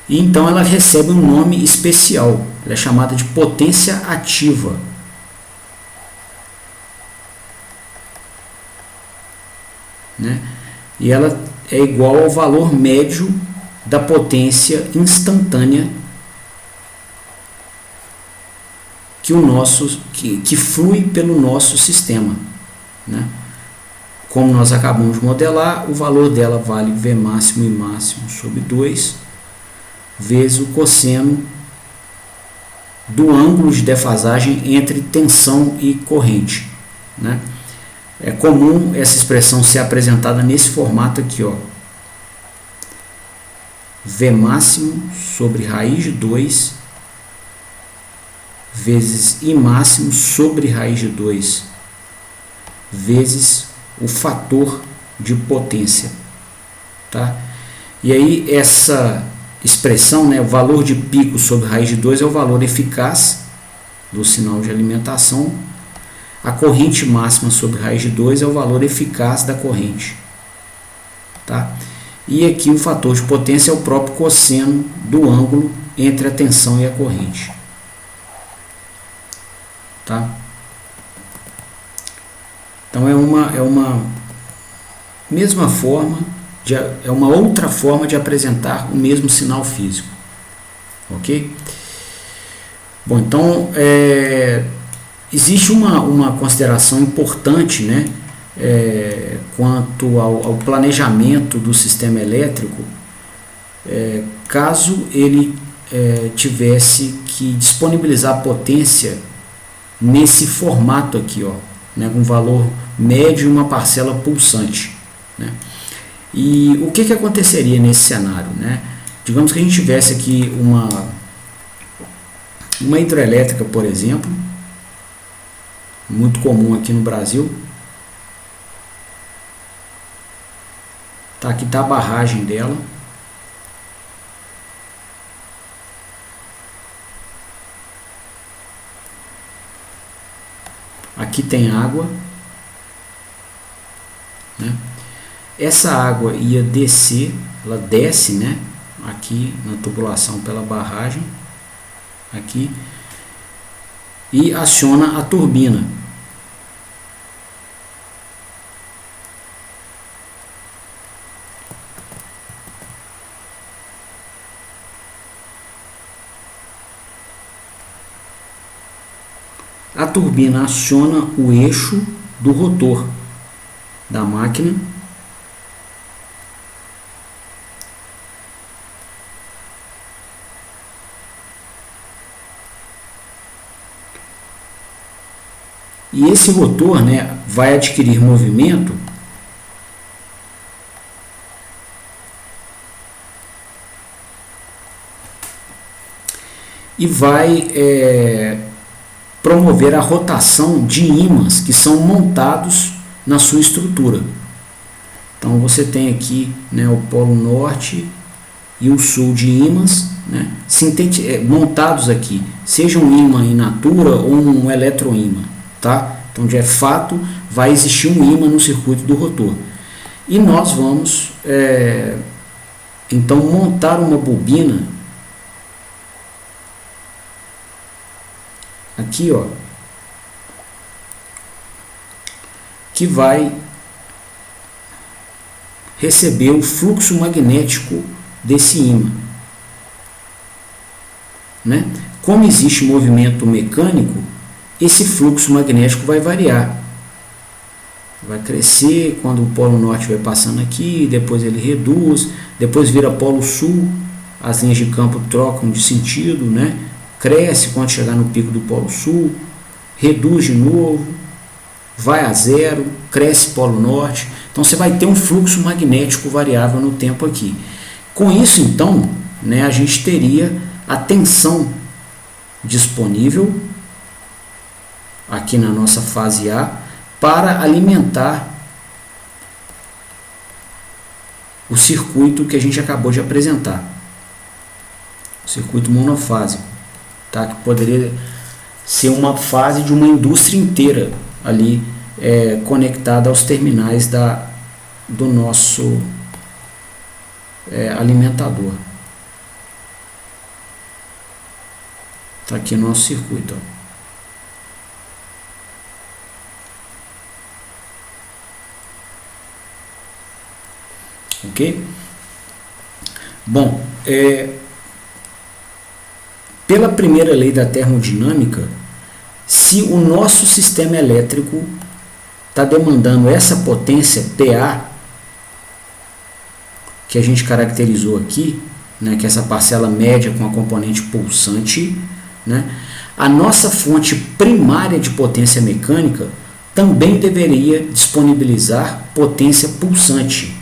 E então ela recebe um nome especial, ela é chamada de potência ativa. Né? E ela é igual ao valor médio da potência instantânea que flui pelo nosso sistema, né? como nós acabamos de modelar, o valor dela vale V máximo e máximo sobre 2 vezes o cosseno do ângulo de defasagem entre tensão e corrente, né? É comum essa expressão ser apresentada nesse formato aqui, ó. V máximo sobre raiz de 2 vezes I máximo sobre raiz de 2 vezes o fator de potência, tá? E aí essa expressão, né, o valor de pico sobre raiz de 2 é o valor eficaz do sinal de alimentação. A corrente máxima sobre raiz de 2 é o valor eficaz da corrente, tá? E aqui o fator de potência é o próprio cosseno do ângulo entre a tensão e a corrente, tá? Então é uma mesma forma, é uma outra forma de apresentar o mesmo sinal físico, ok? Bom, então existe uma consideração importante, né, quanto ao planejamento do sistema elétrico, caso ele tivesse que disponibilizar potência nesse formato aqui, ó, né, com valor médio e uma parcela pulsante, né? E o que aconteceria nesse cenário, né? Digamos que a gente tivesse aqui uma hidrelétrica, por exemplo, muito comum aqui no Brasil. Tá, aqui está a barragem dela. Aqui tem água, né? Essa água ia descer, ela desce, né, aqui na tubulação pela barragem, aqui, e aciona a turbina. A turbina aciona o eixo do rotor da máquina, e esse rotor, né, vai adquirir movimento e vai promover a rotação de ímãs que são montados na sua estrutura. Então você tem aqui, né, o polo norte e o sul de ímãs, né, montados aqui, seja um ímã in natura ou um eletroímã, tá? Então de fato vai existir um ímã no circuito do rotor. E nós vamos então montar uma bobina aqui, ó, que vai receber o fluxo magnético desse ímã, né? Como existe movimento mecânico, esse fluxo magnético vai variar, vai crescer quando o polo norte vai passando aqui, depois ele reduz, depois vira polo sul, as linhas de campo trocam de sentido, né? Cresce quando chegar no pico do polo sul, reduz de novo, vai a zero, cresce polo norte. Então você vai ter um fluxo magnético variável no tempo aqui. Com isso, então, né, a gente teria a tensão disponível aqui na nossa fase A para alimentar o circuito que a gente acabou de apresentar, o circuito monofásico, tá? Que poderia ser uma fase de uma indústria inteira ali conectada aos terminais do nosso alimentador. Tá aqui o nosso circuito, ó. Ok? Bom, pela primeira lei da termodinâmica, se o nosso sistema elétrico está demandando essa potência PA, que a gente caracterizou aqui, né, que é essa parcela média com a componente pulsante, né, a nossa fonte primária de potência mecânica também deveria disponibilizar potência pulsante,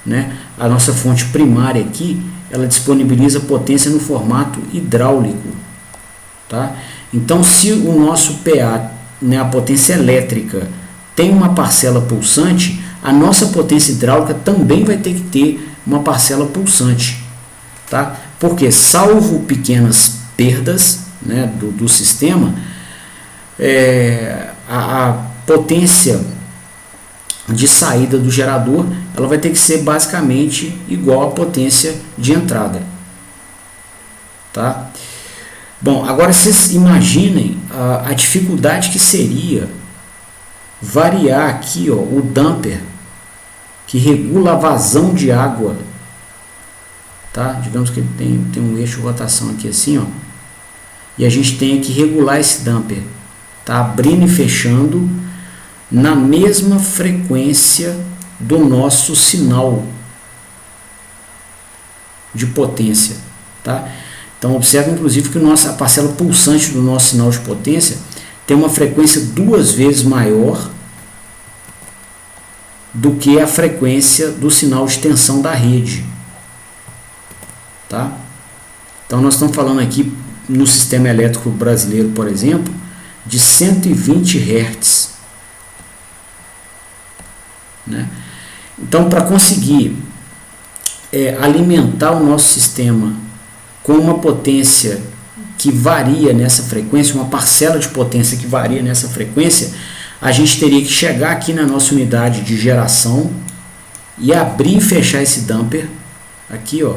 né? A nossa fonte primária aqui, ela disponibiliza potência no formato hidráulico, tá? Então, se o nosso PA, né, a potência elétrica, tem uma parcela pulsante, a nossa potência hidráulica também vai ter que ter uma parcela pulsante, tá? Porque, salvo pequenas perdas, né, do sistema, a potência de saída do gerador, ela vai ter que ser basicamente igual à potência de entrada, tá? Bom, agora vocês imaginem a dificuldade que seria variar aqui, ó, o damper que regula a vazão de água, tá? Digamos que ele tem um eixo de rotação aqui assim, ó, e a gente tem que regular esse damper, tá? Abrindo e fechando na mesma frequência do nosso sinal de potência, tá? Então observe inclusive que a parcela pulsante do nosso sinal de potência tem uma frequência 2 vezes maior do que a frequência do sinal de tensão da rede, tá? Então nós estamos falando aqui no sistema elétrico brasileiro, por exemplo, de 120 Hz, né? Então, para conseguir alimentar o nosso sistema com uma potência que varia nessa frequência, uma parcela de potência que varia nessa frequência, a gente teria que chegar aqui na nossa unidade de geração e abrir e fechar esse damper aqui, ó,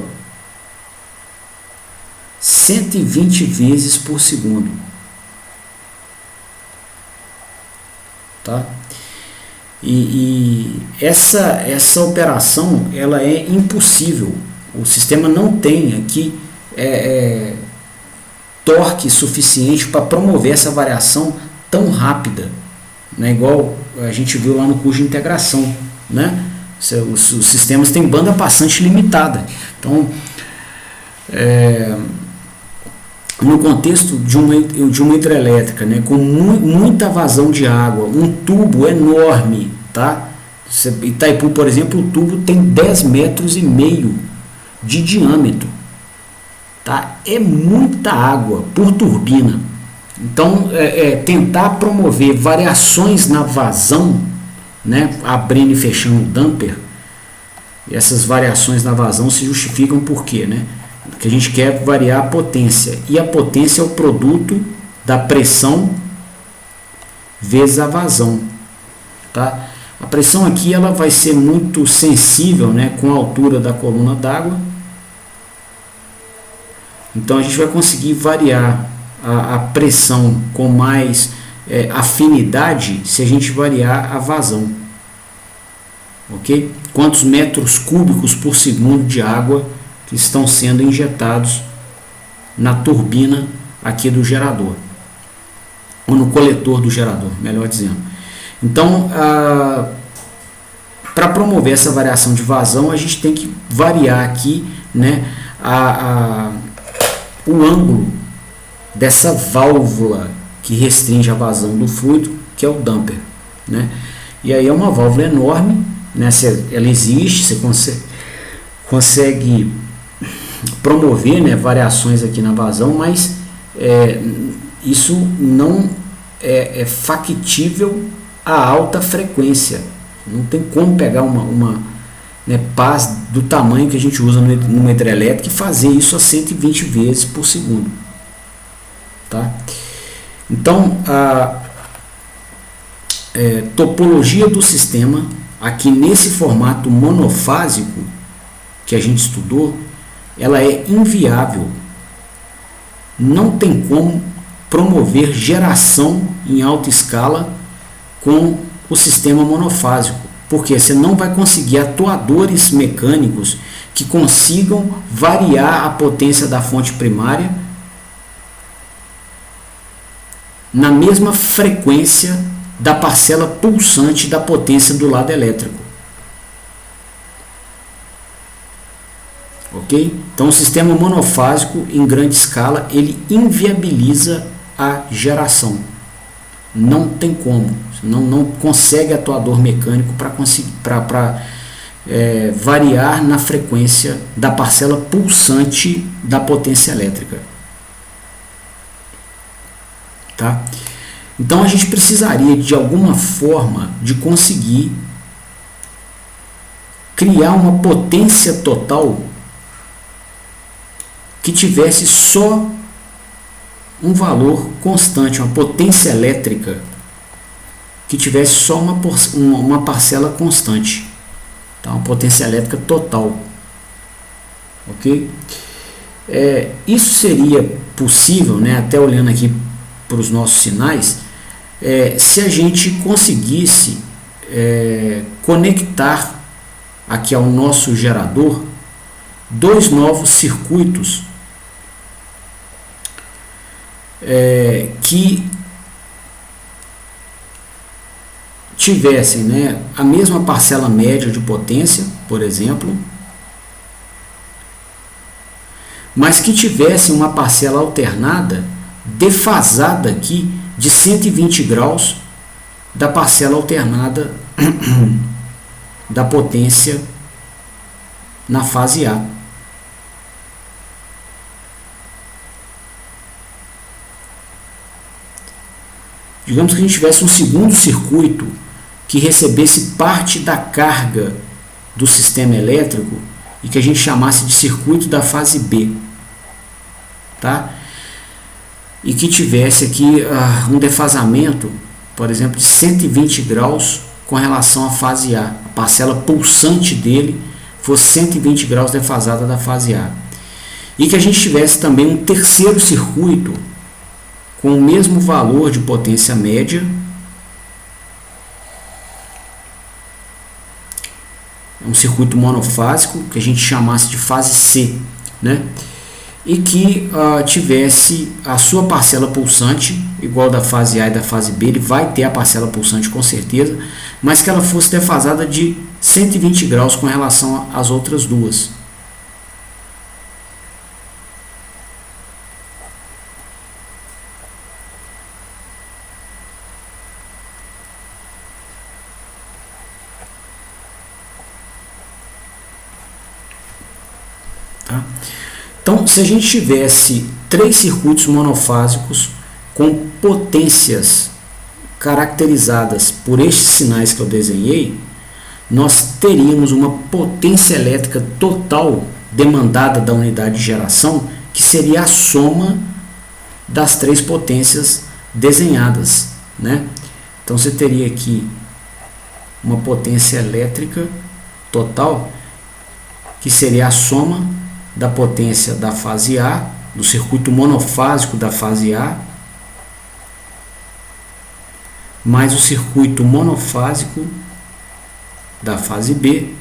120 vezes por segundo, tá? E essa operação, ela é impossível. O sistema não tem aqui torque suficiente para promover essa variação tão rápida, né? Igual a gente viu lá no curso de integração, né? Os sistemas têm banda passante limitada. Então, no contexto de uma hidrelétrica, né, com muita vazão de água, um tubo enorme, tá? Itaipu, por exemplo, o tubo tem 10,5 metros de diâmetro, tá? É muita água por turbina. Então, tentar promover variações na vazão, né, abrindo e fechando o damper, e essas variações na vazão se justificam por quê, né? Que a gente quer variar a potência, e a potência é o produto da pressão vezes a vazão, tá? A pressão aqui ela vai ser muito sensível, né, com a altura da coluna d'água. Então a gente vai conseguir variar a pressão com mais afinidade se a gente variar a vazão, ok? Quantos metros cúbicos por segundo de água que estão sendo injetados na turbina aqui do gerador, ou no coletor do gerador, melhor dizendo. Então, para promover essa variação de vazão, a gente tem que variar aqui, né, o ângulo dessa válvula que restringe a vazão do fluido, que é o damper, né? E aí é uma válvula enorme, né? Ela existe, você consegue promover, né, variações aqui na vazão, mas isso não é factível a alta frequência. Não tem como pegar uma pás do tamanho que a gente usa numa hidrelétrica e fazer isso a 120 vezes por segundo, tá? Então, a topologia do sistema aqui nesse formato monofásico que a gente estudou, ela é inviável. Não tem como promover geração em alta escala com o sistema monofásico, porque você não vai conseguir atuadores mecânicos que consigam variar a potência da fonte primária na mesma frequência da parcela pulsante da potência do lado elétrico. Ok? Então o sistema monofásico em grande escala ele inviabiliza a geração. Não tem como, não consegue atuador mecânico para variar na frequência da parcela pulsante da potência elétrica. Tá? Então a gente precisaria de alguma forma de conseguir criar uma potência total que tivesse só um valor constante, uma potência elétrica que tivesse só uma parcela constante, tá? Uma potência elétrica total, ok? Isso seria possível, né, até olhando aqui para os nossos sinais, se a gente conseguisse conectar aqui ao nosso gerador dois novos circuitos que tivessem, né, a mesma parcela média de potência, por exemplo, mas que tivessem uma parcela alternada defasada aqui de 120 graus da parcela alternada da potência na fase A. Digamos que a gente tivesse um segundo circuito que recebesse parte da carga do sistema elétrico e que a gente chamasse de circuito da fase B, tá? E que tivesse aqui um defasamento, por exemplo, de 120 graus com relação à fase A. A parcela pulsante dele fosse 120 graus defasada da fase A. E que a gente tivesse também um terceiro circuito com o mesmo valor de potência média, um circuito monofásico que a gente chamasse de fase C, né? E que tivesse a sua parcela pulsante igual da fase A e da fase B. Ele vai ter a parcela pulsante com certeza, mas que ela fosse defasada de 120 graus com relação às outras duas. Tá? Então, se a gente tivesse três circuitos monofásicos com potências caracterizadas por estes sinais que eu desenhei, nós teríamos uma potência elétrica total demandada da unidade de geração, que seria a soma das três potências desenhadas, né? Então você teria aqui uma potência elétrica total, que seria a soma da potência da fase A, do circuito monofásico da fase A, mais o circuito monofásico da fase B,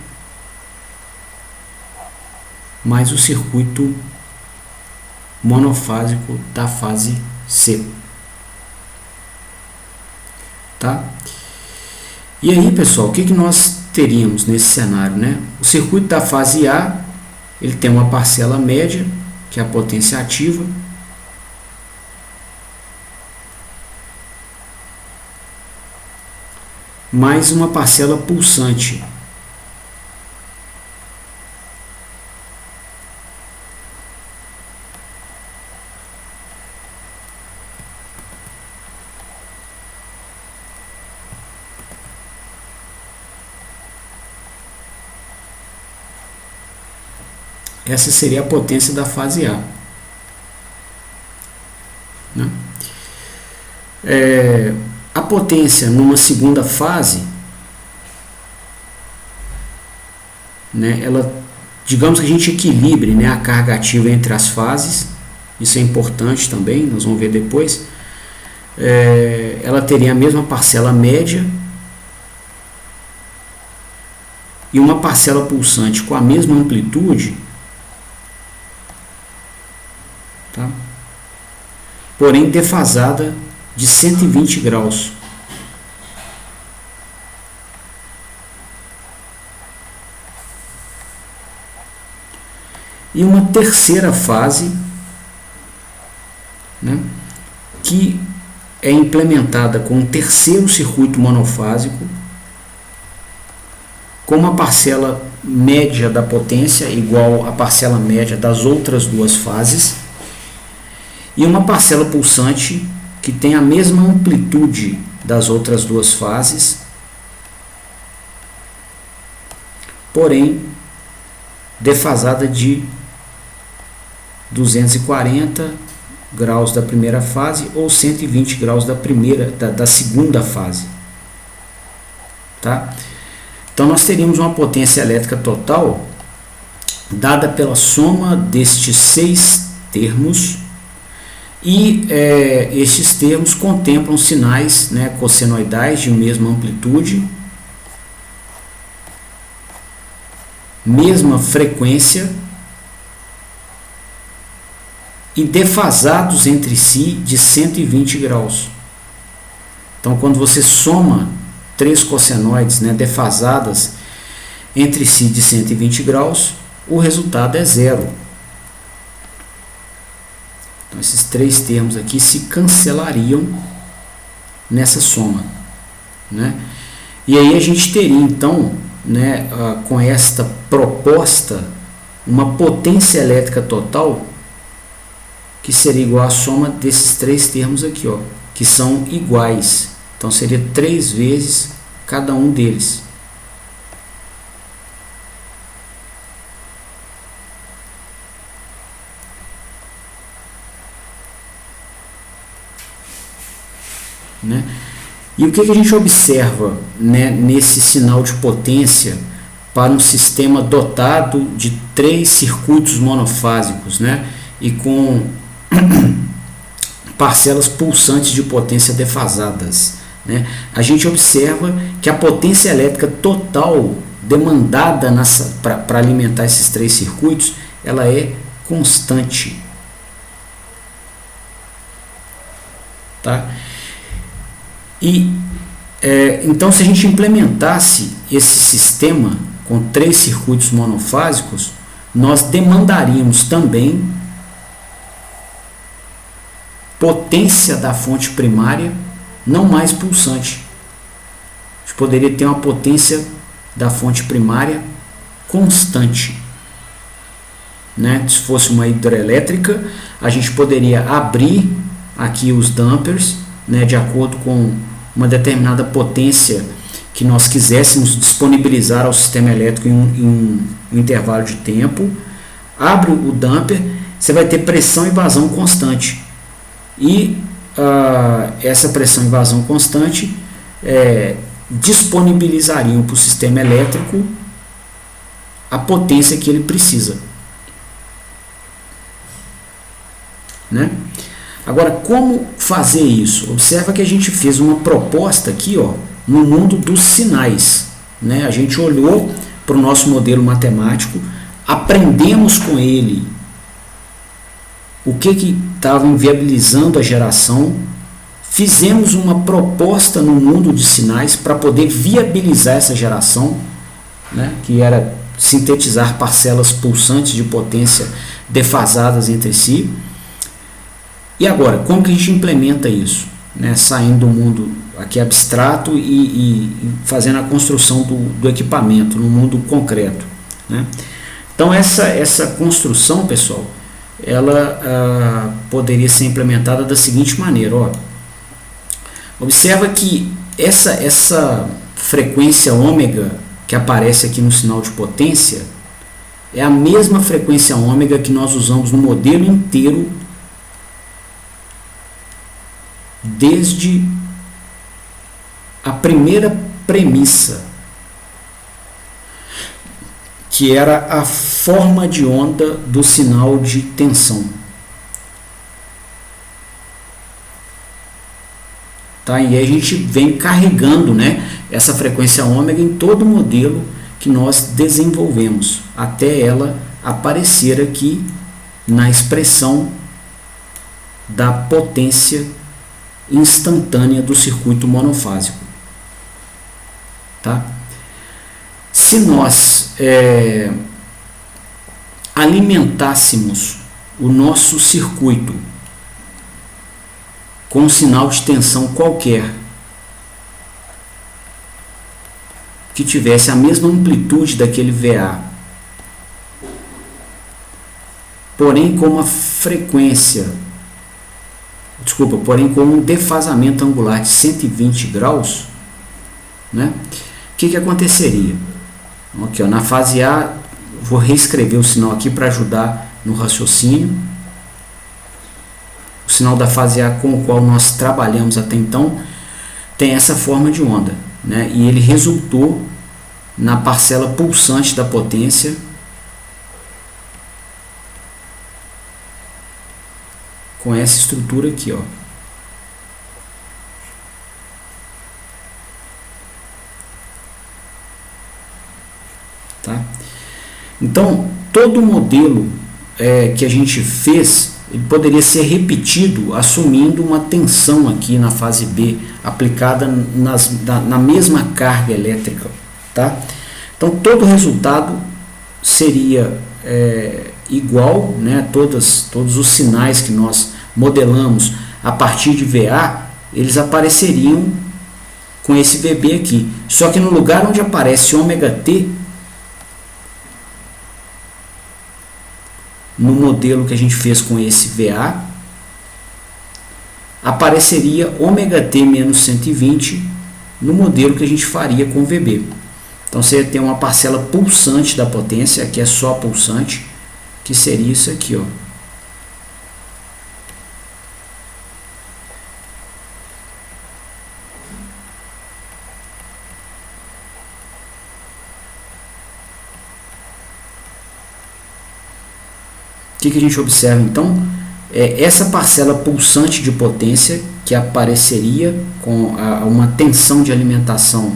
mais o circuito monofásico da fase C. Tá? E aí, pessoal, o que nós teríamos nesse cenário, né? O circuito da fase A, ele tem uma parcela média, que é a potência ativa, mais uma parcela pulsante. Essa seria a potência da fase A, né? A potência numa segunda fase, né, digamos que a gente equilibre, né, a carga ativa entre as fases. Isso é importante também, nós vamos ver depois. Ela teria a mesma parcela média e uma parcela pulsante com a mesma amplitude, tá? Porém defasada de 120 graus. e uma terceira fase, né, que é implementada com um terceiro circuito monofásico, com uma parcela média da potência igual à parcela média das outras duas fases, e uma parcela pulsante que tem a mesma amplitude das outras duas fases, porém defasada de 240 graus da primeira fase ou 120 graus da segunda fase, tá? Então nós teríamos uma potência elétrica total dada pela soma destes 6 termos, e estes termos contemplam sinais, né, cossenoidais de mesma amplitude, mesma frequência e defasados entre si de 120 graus. Então, quando você soma 3 cossenoides, né, defasadas entre si de 120 graus, o resultado é zero. Então, esses 3 termos aqui se cancelariam nessa soma, né? E aí a gente teria, então, né, com esta proposta, uma potência elétrica total que seria igual à soma desses 3 termos aqui, ó, que são iguais. Então seria 3 vezes cada um deles. Né? E o que a gente observa, né, nesse sinal de potência para um sistema dotado de 3 circuitos monofásicos, né, e com parcelas pulsantes de potência defasadas, né? A gente observa que a potência elétrica total demandada para alimentar esses 3 circuitos, ela é constante, tá? E então, se a gente implementasse esse sistema com 3 circuitos monofásicos, nós demandaríamos também potência da fonte primária não mais pulsante. A gente poderia ter uma potência da fonte primária constante, né? Se fosse uma hidrelétrica, a gente poderia abrir aqui os dampers, né, de acordo com uma determinada potência que nós quiséssemos disponibilizar ao sistema elétrico em um intervalo de tempo. Abre o damper, você vai ter pressão e vazão constante. E essa pressão e vazão constante disponibilizariam para o sistema elétrico a potência que ele precisa, né? Agora, como fazer isso? Observa que a gente fez uma proposta aqui, ó, no mundo dos sinais, né? A gente olhou para o nosso modelo matemático, aprendemos com ele o que estava inviabilizando a geração, fizemos uma proposta no mundo de sinais para poder viabilizar essa geração, né, que era sintetizar parcelas pulsantes de potência defasadas entre si. E agora, como que a gente implementa isso, né, saindo do mundo aqui abstrato e fazendo a construção do equipamento no mundo concreto, né? Então essa construção, pessoal, ela poderia ser implementada da seguinte maneira, ó. Observa que essa frequência ômega que aparece aqui no sinal de potência é a mesma frequência ômega que nós usamos no modelo inteiro desde a primeira premissa, que era a forma de onda do sinal de tensão. Tá? E aí a gente vem carregando, né, essa frequência ômega em todo o modelo que nós desenvolvemos, até ela aparecer aqui na expressão da potência instantânea do circuito monofásico. Tá? Se nós alimentássemos o nosso circuito com um sinal de tensão qualquer que tivesse a mesma amplitude daquele VA, porém com uma frequência, porém com um defasamento angular de 120 graus, né? O que aconteceria? Aqui, ó, na fase A, vou reescrever o sinal aqui para ajudar no raciocínio. O sinal da fase A com o qual nós trabalhamos até então tem essa forma de onda, né? E ele resultou na parcela pulsante da potência com essa estrutura aqui, ó. Tá? Então, todo modelo que a gente fez, ele poderia ser repetido assumindo uma tensão aqui na fase B, aplicada na mesma carga elétrica. Tá? Então, todo o resultado seria igual, né? Todos os sinais que nós modelamos a partir de VA, eles apareceriam com esse VB aqui. Só que no lugar onde aparece ômega-T, no modelo que a gente fez com esse VA, apareceria ômega-T menos 120 no modelo que a gente faria com VB. Então você tem uma parcela pulsante da potência, aqui é só pulsante, que seria isso aqui, ó. O que a gente observa então? Essa parcela pulsante de potência que apareceria com uma tensão de alimentação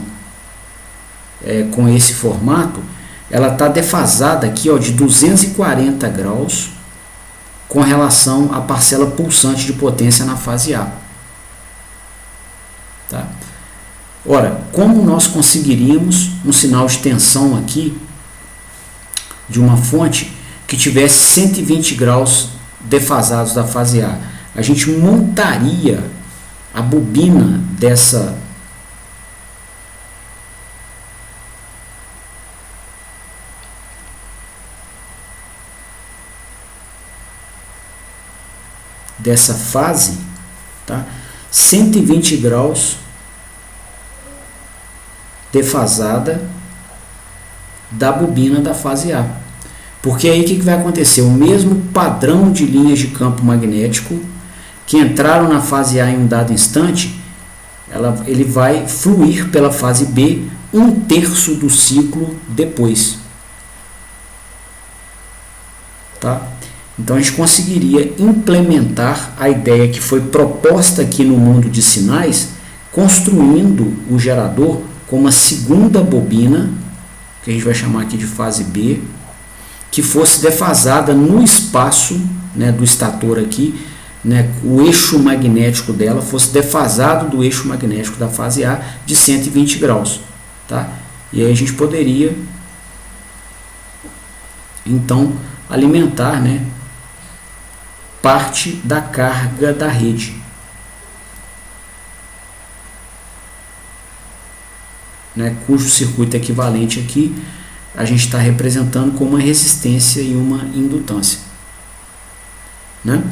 com esse formato, ela está defasada aqui, ó, de 240 graus com relação à parcela pulsante de potência na fase A. Tá? Ora, como nós conseguiríamos um sinal de tensão aqui de uma fonte que tivesse 120 graus defasados da fase A? A gente montaria a bobina dessa fase, tá? 120 graus defasada da bobina da fase A. Porque aí o que vai acontecer? O mesmo padrão de linhas de campo magnético que entraram na fase A em um dado instante, ele vai fluir pela fase B 1/3 do ciclo depois. Tá? Então a gente conseguiria implementar a ideia que foi proposta aqui no mundo de sinais, construindo o gerador com uma segunda bobina, que a gente vai chamar aqui de fase B, que fosse defasada no espaço, né, do estator aqui, né, o eixo magnético dela fosse defasado do eixo magnético da fase A de 120 graus. Tá? E aí a gente poderia, então, alimentar, né, parte da carga da rede. Né, cujo circuito equivalente aqui a gente está representando com uma resistência e uma indutância. Né?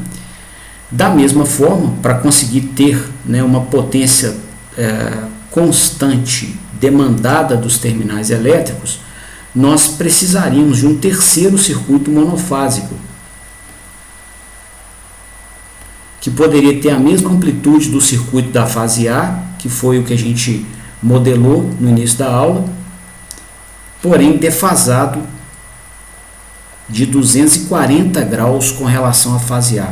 Da mesma forma, para conseguir ter, né, uma potência constante demandada dos terminais elétricos, nós precisaríamos de um terceiro circuito monofásico, que poderia ter a mesma amplitude do circuito da fase A, que foi o que a gente modelou no início da aula, porém defasado de 240 graus com relação à fase A.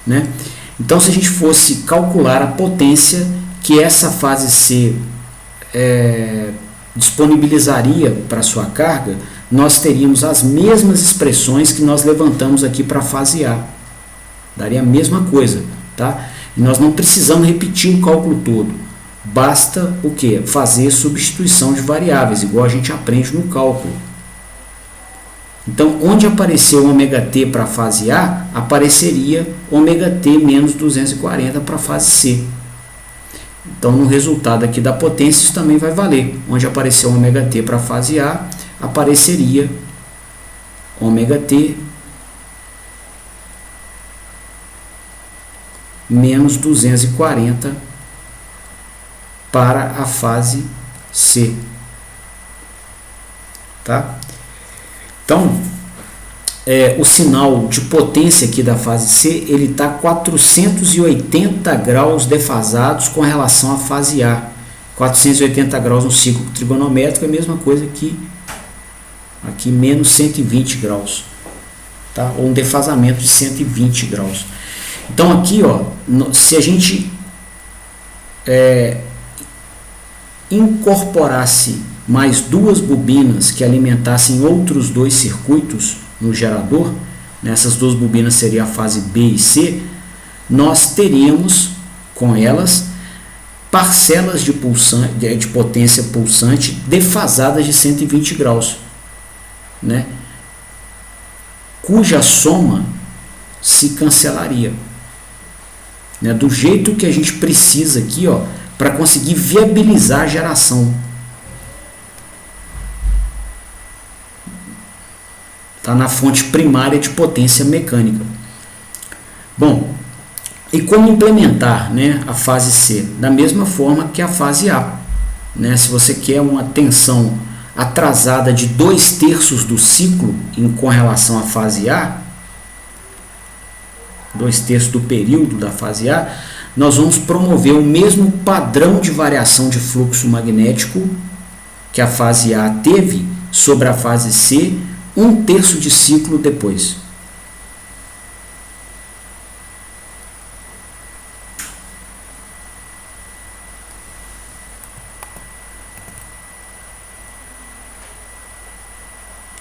Né? Então, se a gente fosse calcular a potência que essa fase C disponibilizaria para sua carga, nós teríamos as mesmas expressões que nós levantamos aqui para a fase A. Daria a mesma coisa. Tá? E nós não precisamos repetir o cálculo todo. Basta o quê? Fazer substituição de variáveis, igual a gente aprende no cálculo. Então, onde apareceu ômega T para a fase A, apareceria ômega T menos 240 para a fase C. Então, no resultado aqui da potência, isso também vai valer. Onde apareceu ômega T para a fase A, apareceria ômega T menos 240 para a fase C. Tá? Então, o sinal de potência aqui da fase C, ele está 480 graus defasados com relação à fase A. 480 graus no ciclo trigonométrico é a mesma coisa que aqui menos 120 graus. Tá? Ou um defasamento de 120 graus. Então aqui, ó, se a gente incorporasse mais duas bobinas que alimentassem outros dois circuitos no gerador, nessas duas bobinas seria a fase B e C, nós teríamos com elas parcelas de potência pulsante defasadas de 120 graus, né? Cuja soma se cancelaria, né? Do jeito que a gente precisa aqui, ó, para conseguir viabilizar a geração. Está na fonte primária de potência mecânica. Bom, e como implementar, né, a fase C? Da mesma forma que a fase A. Né? Se você quer uma tensão atrasada de 2/3 do ciclo com relação à fase A, 2/3 do período da fase A, nós vamos promover o mesmo padrão de variação de fluxo magnético que a fase A teve sobre a fase C, 1/3 de ciclo depois.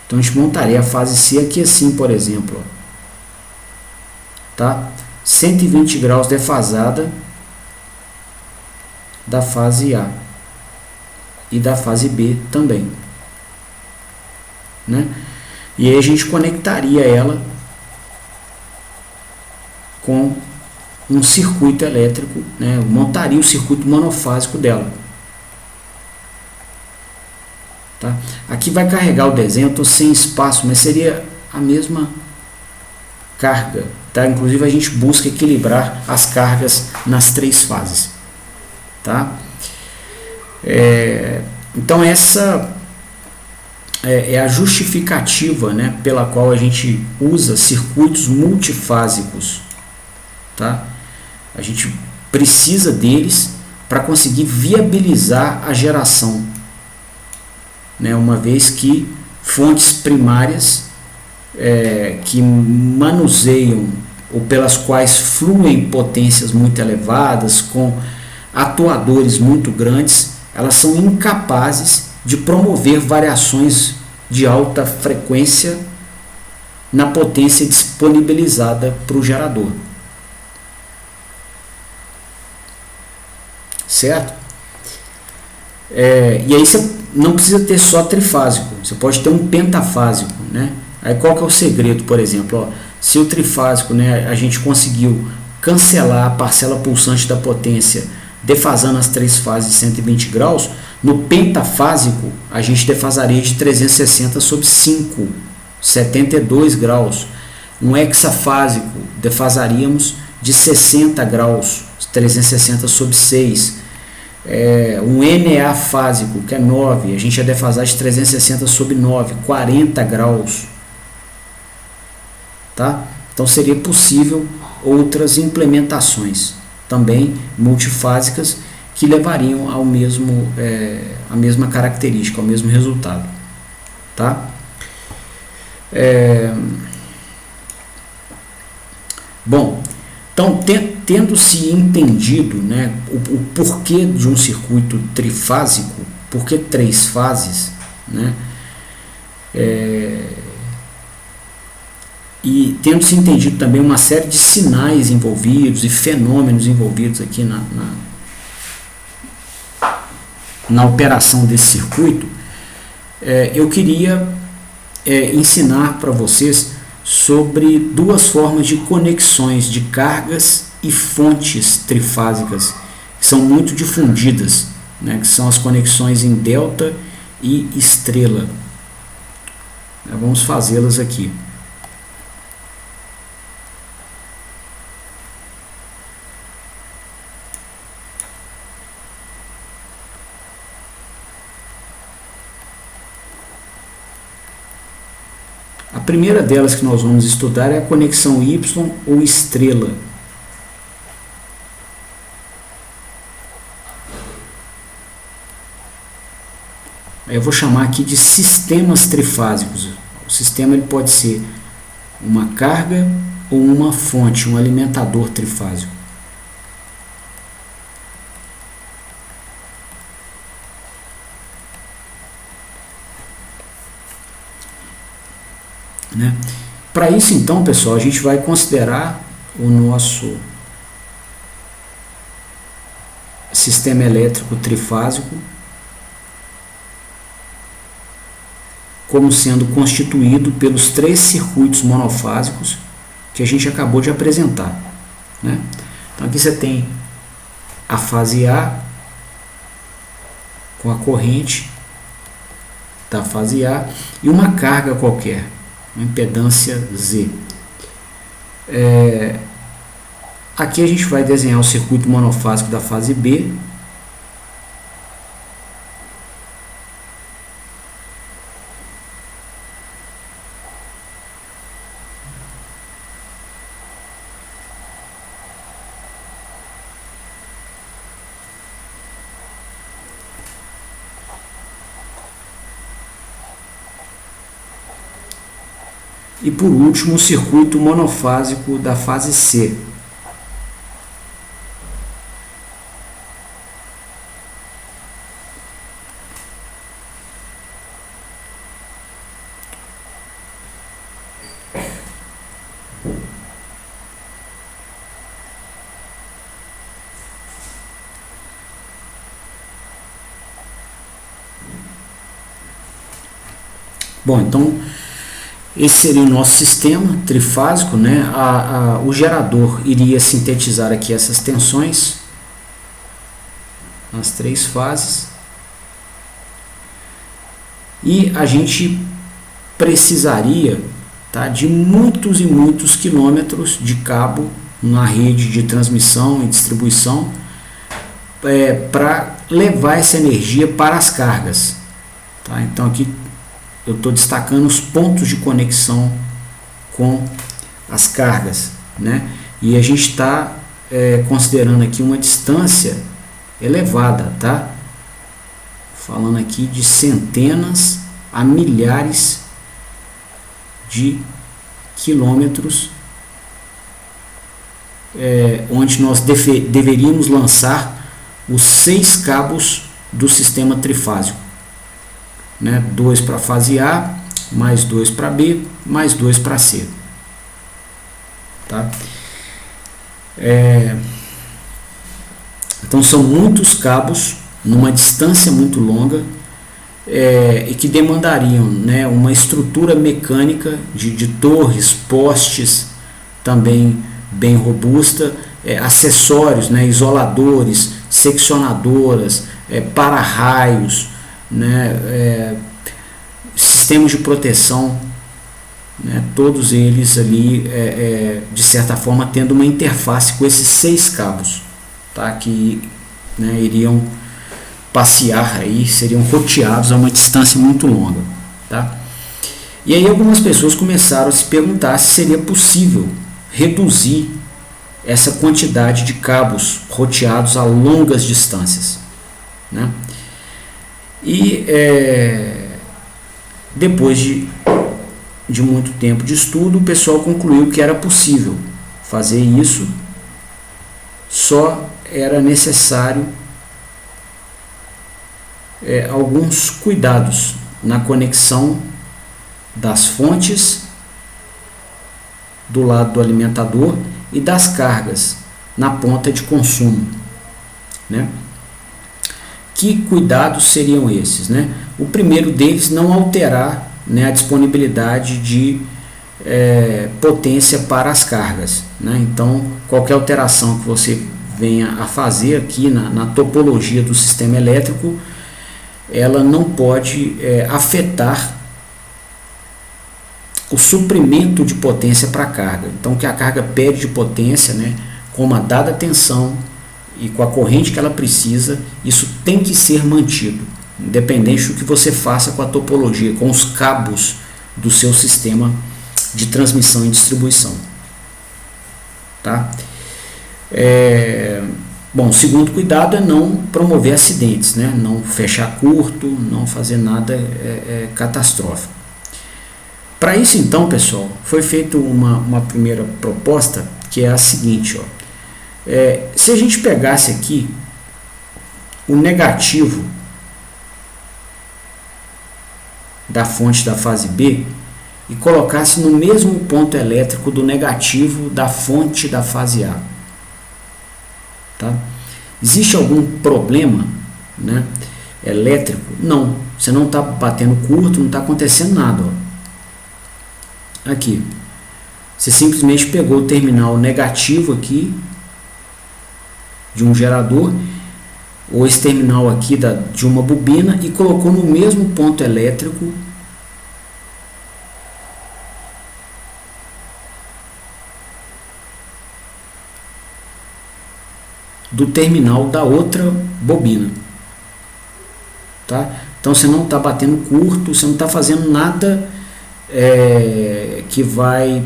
Então a gente montaria a fase C aqui assim, por exemplo, ó. Tá? 120 graus defasada da fase A e da fase B também, né? E aí a gente conectaria ela com um circuito elétrico, né? Montaria o circuito monofásico dela. Tá? Aqui vai carregar o desenho, estou sem espaço, mas seria a mesma carga. Tá? Inclusive a gente busca equilibrar as cargas nas 3 fases. Tá? Então essa é a justificativa, né, pela qual a gente usa circuitos multifásicos. Tá? A gente precisa deles para conseguir viabilizar a geração, né, uma vez que fontes primárias que manuseiam ou pelas quais fluem potências muito elevadas com atuadores muito grandes, elas são incapazes de promover variações de alta frequência na potência disponibilizada para o gerador. Certo? E aí você não precisa ter só trifásico, você pode ter um pentafásico, né? Aí qual que é o segredo, por exemplo? Ó, se o trifásico, né, a gente conseguiu cancelar a parcela pulsante da potência defasando as 3 fases de 120 graus, no pentafásico a gente defasaria de 360 sobre 5, 72 graus. Um hexafásico defasaríamos de 60 graus, 360 sobre 6. Um NA-fásico, que é 9, a gente ia defasar de 360 sobre 9, 40 graus. Tá? Então seria possível outras implementações, também multifásicas, que levariam ao mesmo, a mesma característica, ao mesmo resultado. Tá? Bom, então, tendo-se entendido, né, o porquê de um circuito trifásico, por que 3 fases, né, e tendo-se entendido também uma série de sinais envolvidos e fenômenos envolvidos aqui na operação desse circuito, eu queria ensinar para vocês sobre duas formas de conexões de cargas e fontes trifásicas que são muito difundidas, né, que são as conexões em delta e estrela. Vamos fazê-las aqui. A primeira delas que nós vamos estudar é a conexão Y ou estrela. Eu vou chamar aqui de sistemas trifásicos. O sistema ele pode ser uma carga ou uma fonte, um alimentador trifásico. Né? Para isso, então, pessoal, a gente vai considerar o nosso sistema elétrico trifásico como sendo constituído pelos 3 circuitos monofásicos que a gente acabou de apresentar, né? Então aqui você tem a fase A com a corrente da fase A e uma carga qualquer, uma impedância Z. Aqui a gente vai desenhar o circuito monofásico da fase B. E por último, o circuito monofásico da fase C. Bom, então esse seria o nosso sistema trifásico, né? O gerador iria sintetizar aqui essas tensões nas 3 fases e a gente precisaria, tá, de muitos e muitos quilômetros de cabo na rede de transmissão e distribuição para levar essa energia para as cargas, tá? Então aqui eu estou destacando os pontos de conexão com as cargas, né? E a gente está considerando aqui uma distância elevada, tá? Falando aqui de centenas a milhares de quilômetros, onde nós deveríamos lançar os 6 cabos do sistema trifásico, né? 2 para a fase A, mais 2 para B, mais 2 para C, tá? Então são muitos cabos numa distância muito longa e que demandariam, né, uma estrutura mecânica de torres, postes também bem robusta, acessórios, né, isoladores, seccionadoras, para-raios, né, sistemas de proteção, né, todos eles ali de certa forma tendo uma interface com esses 6 cabos, tá, que, né, iriam passear aí, seriam roteados a uma distância muito longa, tá? E aí algumas pessoas começaram a se perguntar se seria possível reduzir essa quantidade de cabos roteados a longas distâncias, né? E depois de muito tempo de estudo, o pessoal concluiu que era possível fazer isso, só era necessário alguns cuidados na conexão das fontes do lado do alimentador e das cargas na ponta de consumo, né? Que cuidados seriam esses, né? O primeiro deles, não alterar né, a disponibilidade de potência para as cargas, né? Então, qualquer alteração que você venha a fazer aqui na topologia do sistema elétrico, ela não pode afetar o suprimento de potência para a carga. Então, o que a carga pede de potência, né, com uma dada tensão e com a corrente que ela precisa, isso tem que ser mantido, independente do que você faça com a topologia, com os cabos do seu sistema de transmissão e distribuição. Tá? Bom, o segundo cuidado é não promover acidentes, né? Não fechar curto, não fazer nada catastrófico. Para isso, então, pessoal, foi feita uma primeira proposta, que é a seguinte, ó. Se a gente pegasse aqui o negativo da fonte da fase B e colocasse no mesmo ponto elétrico do negativo da fonte da fase A, tá? Existe algum problema, né, elétrico? Não, você não está batendo curto, não está acontecendo nada, ó. Aqui, você simplesmente pegou o terminal negativo aqui de um gerador, ou esse terminal aqui de uma bobina, e colocou no mesmo ponto elétrico do terminal da outra bobina, tá? Então você não está batendo curto, você não está fazendo nada que vai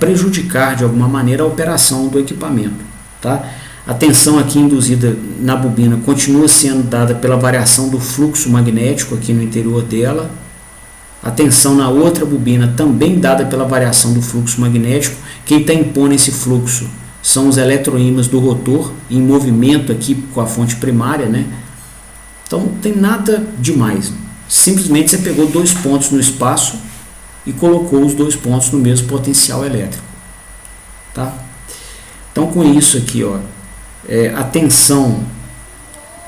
prejudicar de alguma maneira a operação do equipamento, tá? A tensão aqui induzida na bobina continua sendo dada pela variação do fluxo magnético aqui no interior dela. A tensão na outra bobina também dada pela variação do fluxo magnético. Quem está impondo esse fluxo são os eletroímãs do rotor, em movimento aqui com a fonte primária, né? Então não tem nada demais. Simplesmente você pegou dois pontos no espaço e colocou os dois pontos no mesmo potencial elétrico, tá? Então, com isso aqui, ó, a tensão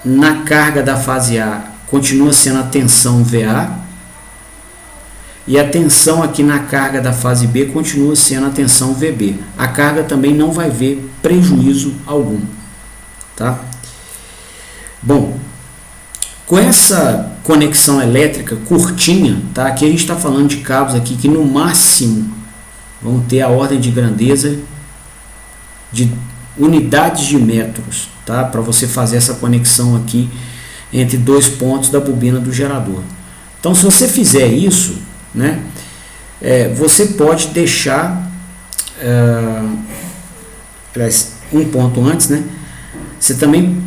na carga da fase A continua sendo a tensão VA, e a tensão aqui na carga da fase B continua sendo a tensão VB. A carga também não vai ver prejuízo algum, tá? Bom, com essa conexão elétrica curtinha, tá? Aqui a gente está falando de cabos aqui que no máximo vão ter a ordem de grandeza de unidades de metros, tá? Para você fazer essa conexão aqui entre dois pontos da bobina do gerador. Então, se você fizer isso, né, você pode deixar um ponto antes, né? Você também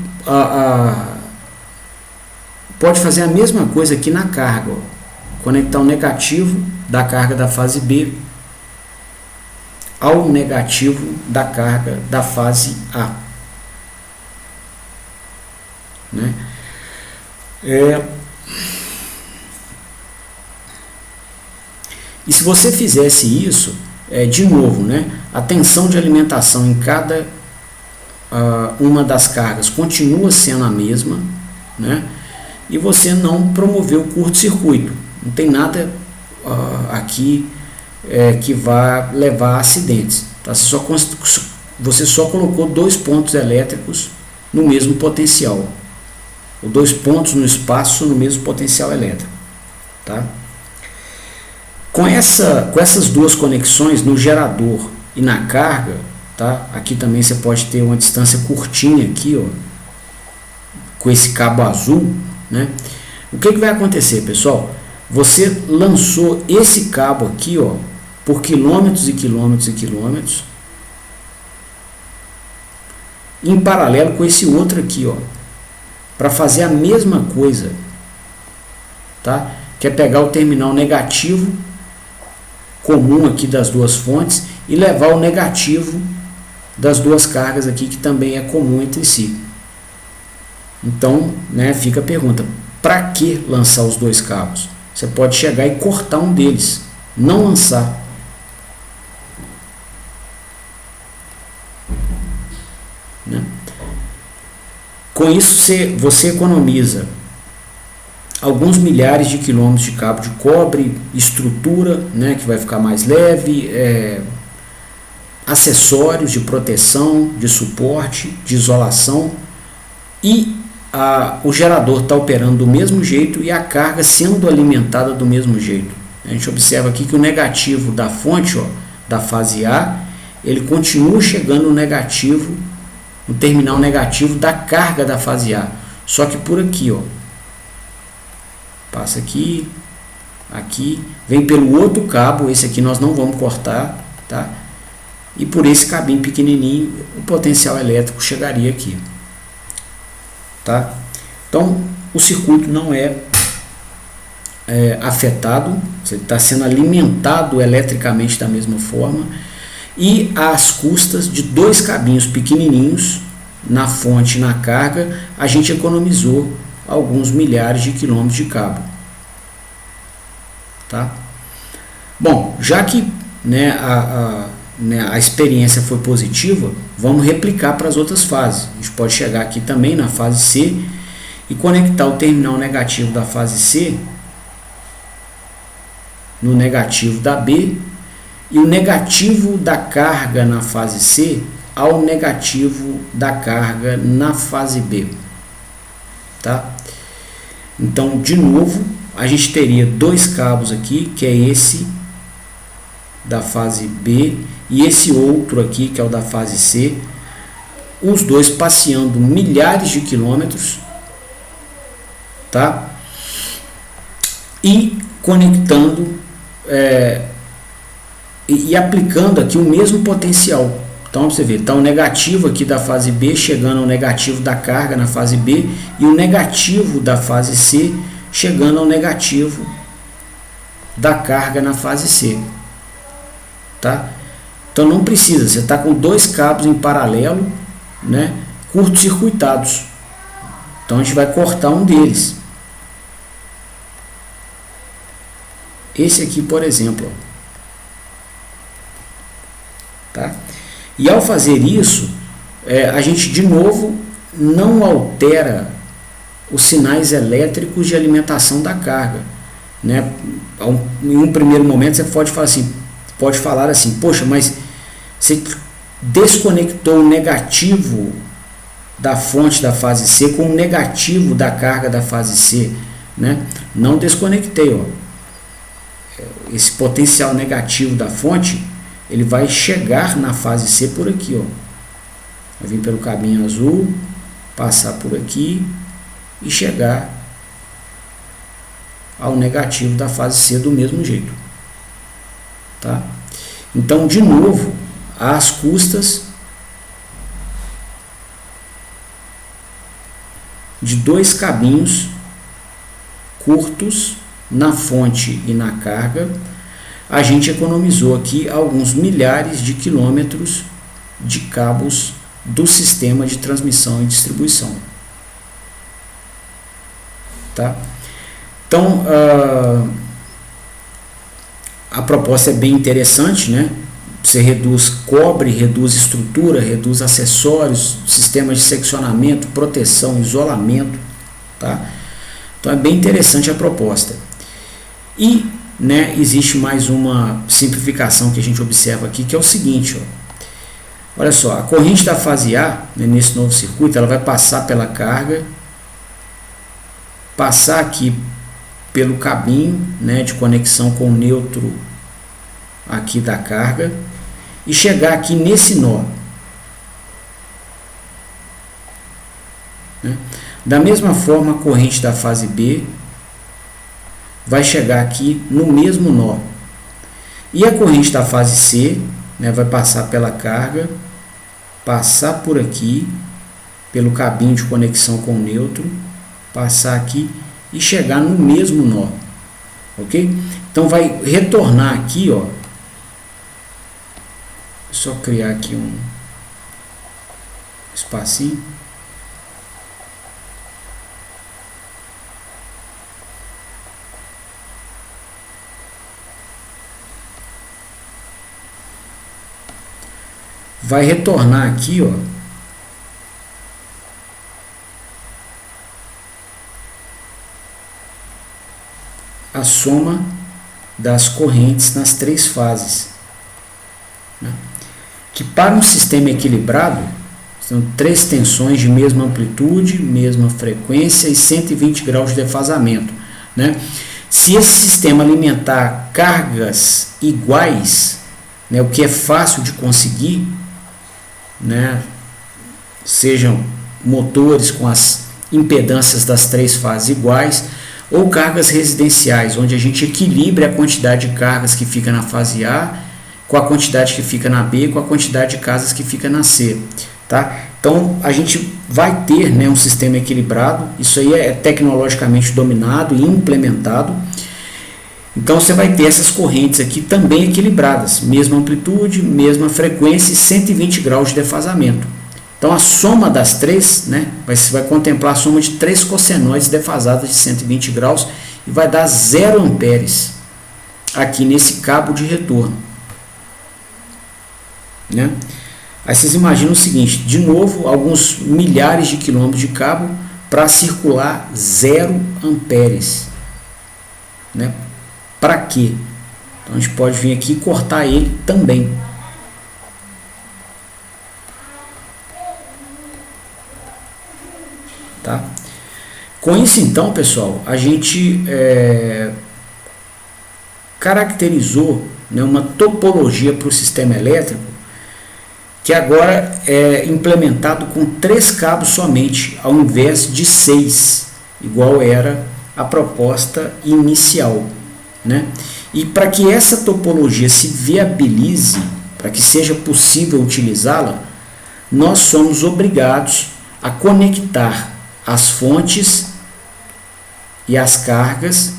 pode fazer a mesma coisa aqui na carga, ó. Conectar o negativo da carga da fase B ao negativo da carga da fase A, né? E se você fizesse isso, de novo, né, a tensão de alimentação em cada uma das cargas continua sendo a mesma, né, e você não promoveu o curto-circuito. Não tem nada aqui que vá levar a acidentes, tá? Você só colocou dois pontos elétricos no mesmo potencial, ou dois pontos no espaço no mesmo potencial elétrico, tá? Com essas duas conexões no gerador e na carga, tá? Aqui também você pode ter uma distância curtinha aqui, ó, com esse cabo azul, né? O que vai acontecer, pessoal? Você lançou esse cabo aqui, ó, por quilômetros e quilômetros e quilômetros, em paralelo com esse outro aqui, ó, para fazer a mesma coisa, tá? Que é pegar o terminal negativo comum aqui das duas fontes e levar o negativo das duas cargas aqui, que também é comum entre si. Então, né, fica a pergunta: para que lançar os dois cabos? Você pode chegar e cortar um deles, não lançar. Né? Com isso você economiza alguns milhares de quilômetros de cabo de cobre, estrutura, né, que vai ficar mais leve, acessórios de proteção, de suporte, de isolação, e o gerador está operando do mesmo jeito e a carga sendo alimentada do mesmo jeito. A gente observa aqui que o negativo da fonte, da fase A, ele continua chegando no negativo, no terminal negativo da carga da fase A, só que por aqui, passa aqui, aqui, vem pelo outro cabo, esse aqui nós não vamos cortar, tá? E por esse cabinho pequenininho, o potencial elétrico chegaria aqui, tá? Então, o circuito não é afetado, ele está sendo alimentado eletricamente da mesma forma, e às custas de dois cabinhos pequenininhos na fonte e na carga, a gente economizou alguns milhares de quilômetros de cabo, tá? Bom, já que a experiência foi positiva, vamos replicar para as outras fases. A gente pode chegar aqui também na fase C e conectar o terminal negativo da fase C no negativo da B e o negativo da carga na fase C ao negativo da carga na fase B, tá? Então, de novo, a gente teria dois cabos aqui, que é esse da fase B e esse outro aqui, que é o da fase C, os dois passeando milhares de quilômetros, tá? E conectando e aplicando aqui o mesmo potencial. Então você vê, está o negativo aqui da fase B chegando ao negativo da carga na fase B e o negativo da fase C chegando ao negativo da carga na fase C, tá? Então não precisa, você está com dois cabos em paralelo, né, curto-circuitados. Então a gente vai cortar um deles. Esse aqui, por exemplo, tá? E ao fazer isso, a gente de novo não altera os sinais elétricos de alimentação da carga, né? Em um primeiro momento você pode falar assim, poxa, mas você desconectou o negativo da fonte da fase C com o negativo da carga da fase C, né? Não desconectei, esse potencial negativo da fonte, ele vai chegar na fase C por aqui, vai vir pelo cabinho azul, passar por aqui e chegar ao negativo da fase C do mesmo jeito, tá? Então, de novo, às custas de dois cabinhos curtos na fonte e na carga, a gente economizou aqui alguns milhares de quilômetros de cabos do sistema de transmissão e distribuição, tá? Então, a proposta é bem interessante, né? Você reduz cobre, reduz estrutura, reduz acessórios, sistemas de seccionamento, proteção, isolamento, tá? Então é bem interessante a proposta. E, né, existe mais uma simplificação que a gente observa aqui, que é o seguinte, olha só, a corrente da fase A, né, nesse novo circuito, ela vai passar pela carga, passar aqui pelo cabinho, né, de conexão com o neutro aqui da carga e chegar aqui nesse nó, né? Da mesma forma, a corrente da fase B vai chegar aqui no mesmo nó. E a corrente da fase C, né, vai passar pela carga, passar por aqui, pelo cabinho de conexão com o neutro, passar aqui e chegar no mesmo nó. Ok? Então vai retornar aqui, só criar aqui um espacinho. Vai retornar aqui, a soma das correntes nas 3 fases, né? Que para um sistema equilibrado são 3 tensões de mesma amplitude, mesma frequência e 120 graus de defasamento, né? Se esse sistema alimentar cargas iguais, né, o que é fácil de conseguir, né, sejam motores com as impedâncias das 3 fases iguais, ou cargas residenciais, onde a gente equilibra a quantidade de cargas que fica na fase A com a quantidade que fica na B, com a quantidade de casas que fica na C, tá? Então a gente vai ter, né, um sistema equilibrado. Isso aí é tecnologicamente dominado e implementado. Então você vai ter essas correntes aqui também equilibradas, mesma amplitude, mesma frequência e 120 graus de defasamento. Então a soma das 3, né, vai contemplar a soma de 3 cossenoides defasadas de 120 graus e vai dar 0 amperes aqui nesse cabo de retorno, né? Aí vocês imaginam o seguinte, de novo, alguns milhares de quilômetros de cabo para circular 0 amperes, né? Para quê? Então a gente pode vir aqui e cortar ele também. Tá? Com isso, então, pessoal, a gente caracterizou, né, uma topologia para o sistema elétrico que agora é implementado com 3 cabos somente, ao invés de 6, igual era a proposta inicial, né? E para que essa topologia se viabilize, para que seja possível utilizá-la, nós somos obrigados a conectar as fontes e as cargas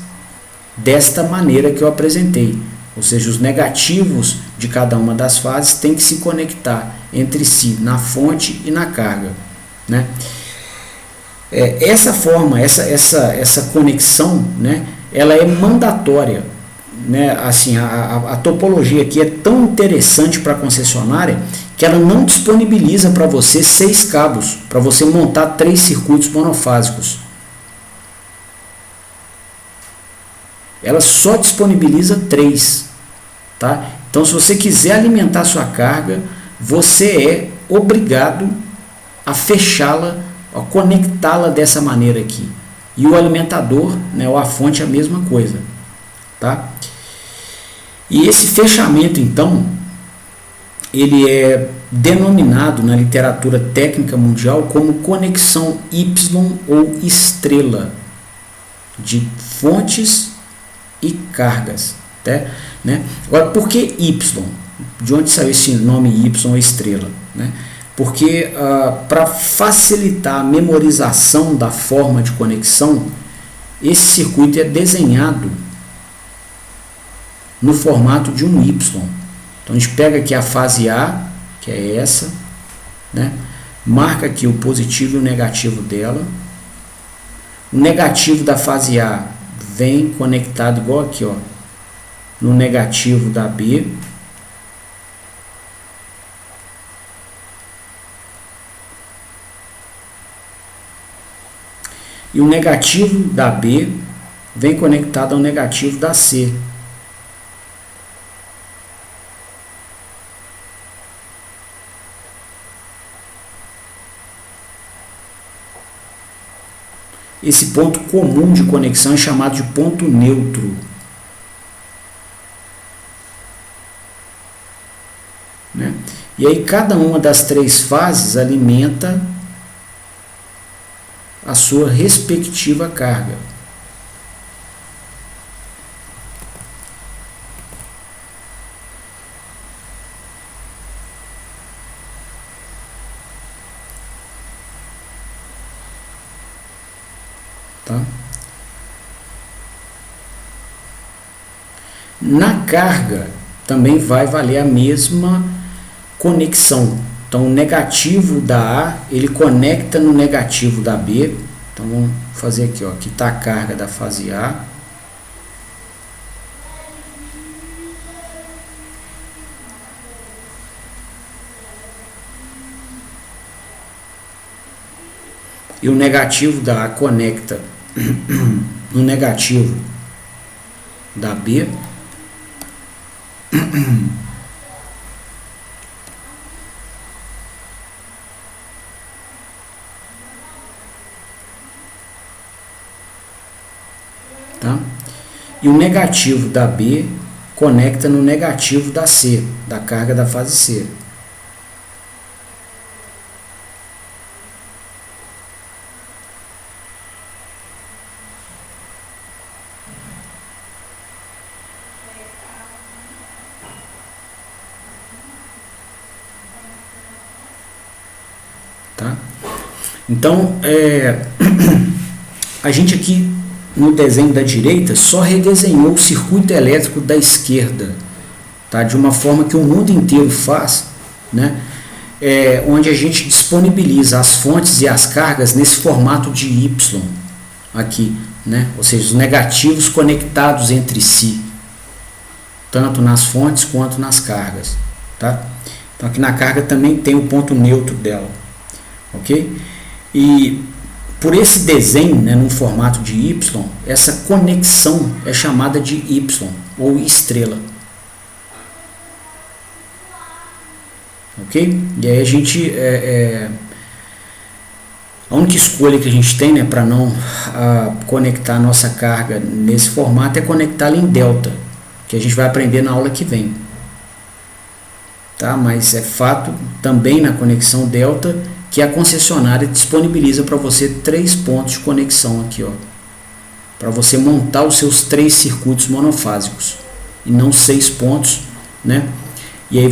desta maneira que eu apresentei. Ou seja, os negativos de cada uma das fases têm que se conectar entre si, na fonte e na carga, né? Essa forma, essa conexão, né, ela é mandatória, né? Assim, a topologia aqui é tão interessante para a concessionária que ela não disponibiliza para você 6 cabos, para você montar 3 circuitos monofásicos. Ela só disponibiliza 3, tá? Então, se você quiser alimentar sua carga, você é obrigado a fechá-la, a conectá-la dessa maneira aqui. E o alimentador, né, ou a fonte, é a mesma coisa, tá? E esse fechamento, então, ele é denominado na literatura técnica mundial como conexão Y ou estrela de fontes e cargas, tá? Né? Agora, por que Y? De onde saiu esse nome Y ou estrela? Né? Porque para facilitar a memorização da forma de conexão, esse circuito é desenhado no formato de um Y. Então a gente pega aqui a fase A, que é essa, né? Marca aqui o positivo e o negativo dela. O negativo da fase A vem conectado igual aqui, ó, no negativo da B. E o negativo da B vem conectado ao negativo da C. Esse ponto comum de conexão é chamado de ponto neutro, né? E aí cada uma das 3 fases alimenta a sua respectiva carga. Tá? Na carga também vai valer a mesma conexão. Então o negativo da A, ele conecta no negativo da B. Então vamos fazer aqui, ó, aqui está a carga da fase A. E o negativo da A conecta no negativo da B. Tá? E o negativo da B conecta no negativo da C, da carga da fase C. Tá? Então, a gente aqui no desenho da direita só redesenhou o circuito elétrico da esquerda, tá? De uma forma que o mundo inteiro faz, né? Onde a gente disponibiliza as fontes e as cargas nesse formato de Y aqui, né? Ou seja, os negativos conectados entre si, tanto nas fontes quanto nas cargas, tá? Então aqui na carga também tem o ponto neutro dela, ok? E por esse desenho, né, num formato de Y, essa conexão é chamada de Y, ou estrela. Ok? E aí a gente... a única escolha que a gente tem, né, para não conectar a nossa carga nesse formato é conectá-la em delta, que a gente vai aprender na aula que vem. Tá? Mas é fato também na conexão delta que a concessionária disponibiliza para você 3 pontos de conexão aqui, ó, para você montar os seus 3 circuitos monofásicos e não 6 pontos, né? E aí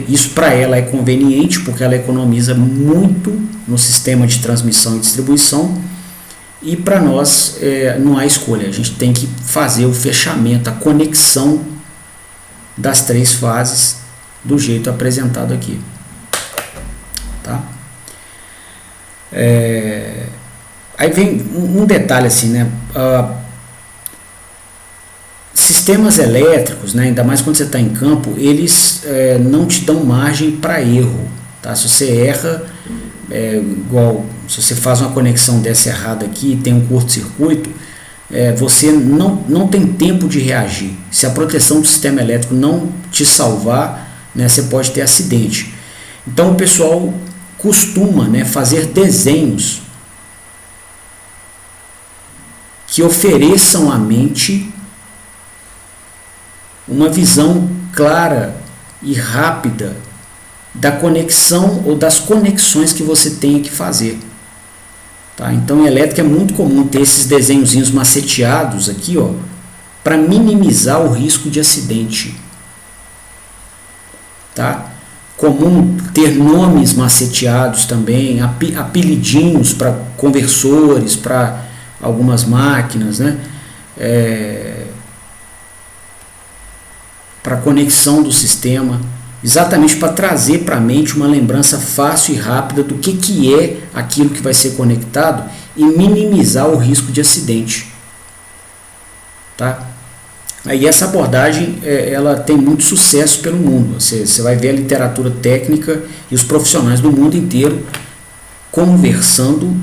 isso para ela é conveniente porque ela economiza muito no sistema de transmissão e distribuição, e para nós não há escolha, a gente tem que fazer o fechamento, a conexão das 3 fases do jeito apresentado aqui, tá? Aí vem um detalhe assim, né? Sistemas elétricos, né, ainda mais quando você está em campo, eles não te dão margem para erro, tá? Se você erra, igual se você faz uma conexão dessa errada aqui e tem um curto-circuito, você não tem tempo de reagir. Se a proteção do sistema elétrico não te salvar, né, você pode ter acidente. Então o pessoal costuma, né, fazer desenhos que ofereçam à mente uma visão clara e rápida da conexão ou das conexões que você tem que fazer. Tá? Então, em elétrica é muito comum ter esses desenhozinhos maceteados aqui, ó, para minimizar o risco de acidente. Tá? Comum ter nomes maceteados também, apelidinhos para conversores, para algumas máquinas, né? Para conexão do sistema, exatamente para trazer para a mente uma lembrança fácil e rápida do que é aquilo que vai ser conectado e minimizar o risco de acidente. Tá? Aí essa abordagem ela tem muito sucesso pelo mundo. Você vai ver a literatura técnica e os profissionais do mundo inteiro conversando,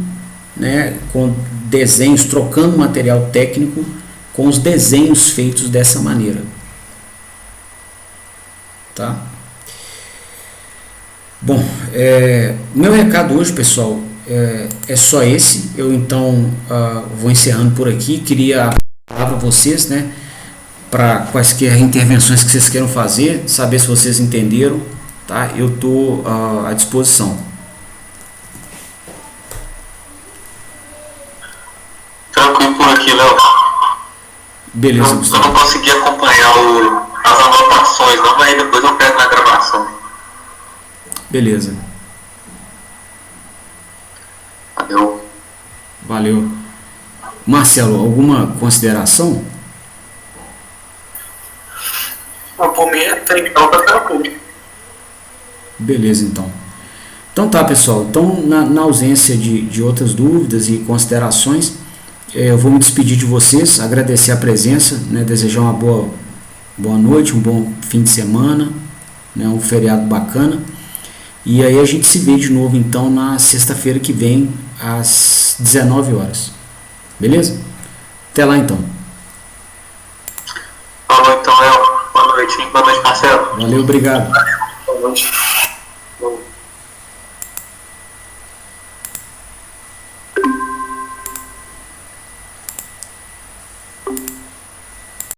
né, com desenhos, trocando material técnico com os desenhos feitos dessa maneira. Tá? Bom, meu recado hoje, pessoal, é só esse. Eu então vou encerrando por aqui. Queria falar para vocês, né, para quaisquer intervenções que vocês queiram fazer, saber se vocês entenderam, tá? Eu estou à disposição. Tranquilo por aqui, Léo. Beleza, eu Gustavo. não consegui acompanhar as anotações, não, mas depois eu pego na gravação. Beleza. Valeu. Marcelo, alguma consideração? Por mim, então tá tranquilo. Beleza, então. Então tá, pessoal. Então, na ausência de outras dúvidas e considerações, eu vou me despedir de vocês, agradecer a presença, né, desejar uma boa noite, um bom fim de semana, né, um feriado bacana. E aí a gente se vê de novo, então, na sexta-feira que vem, às 19 horas. Beleza? Até lá, então. então, Léo. Boa noite, hein? Boa noite, Marcelo. Valeu, obrigado. Boa noite.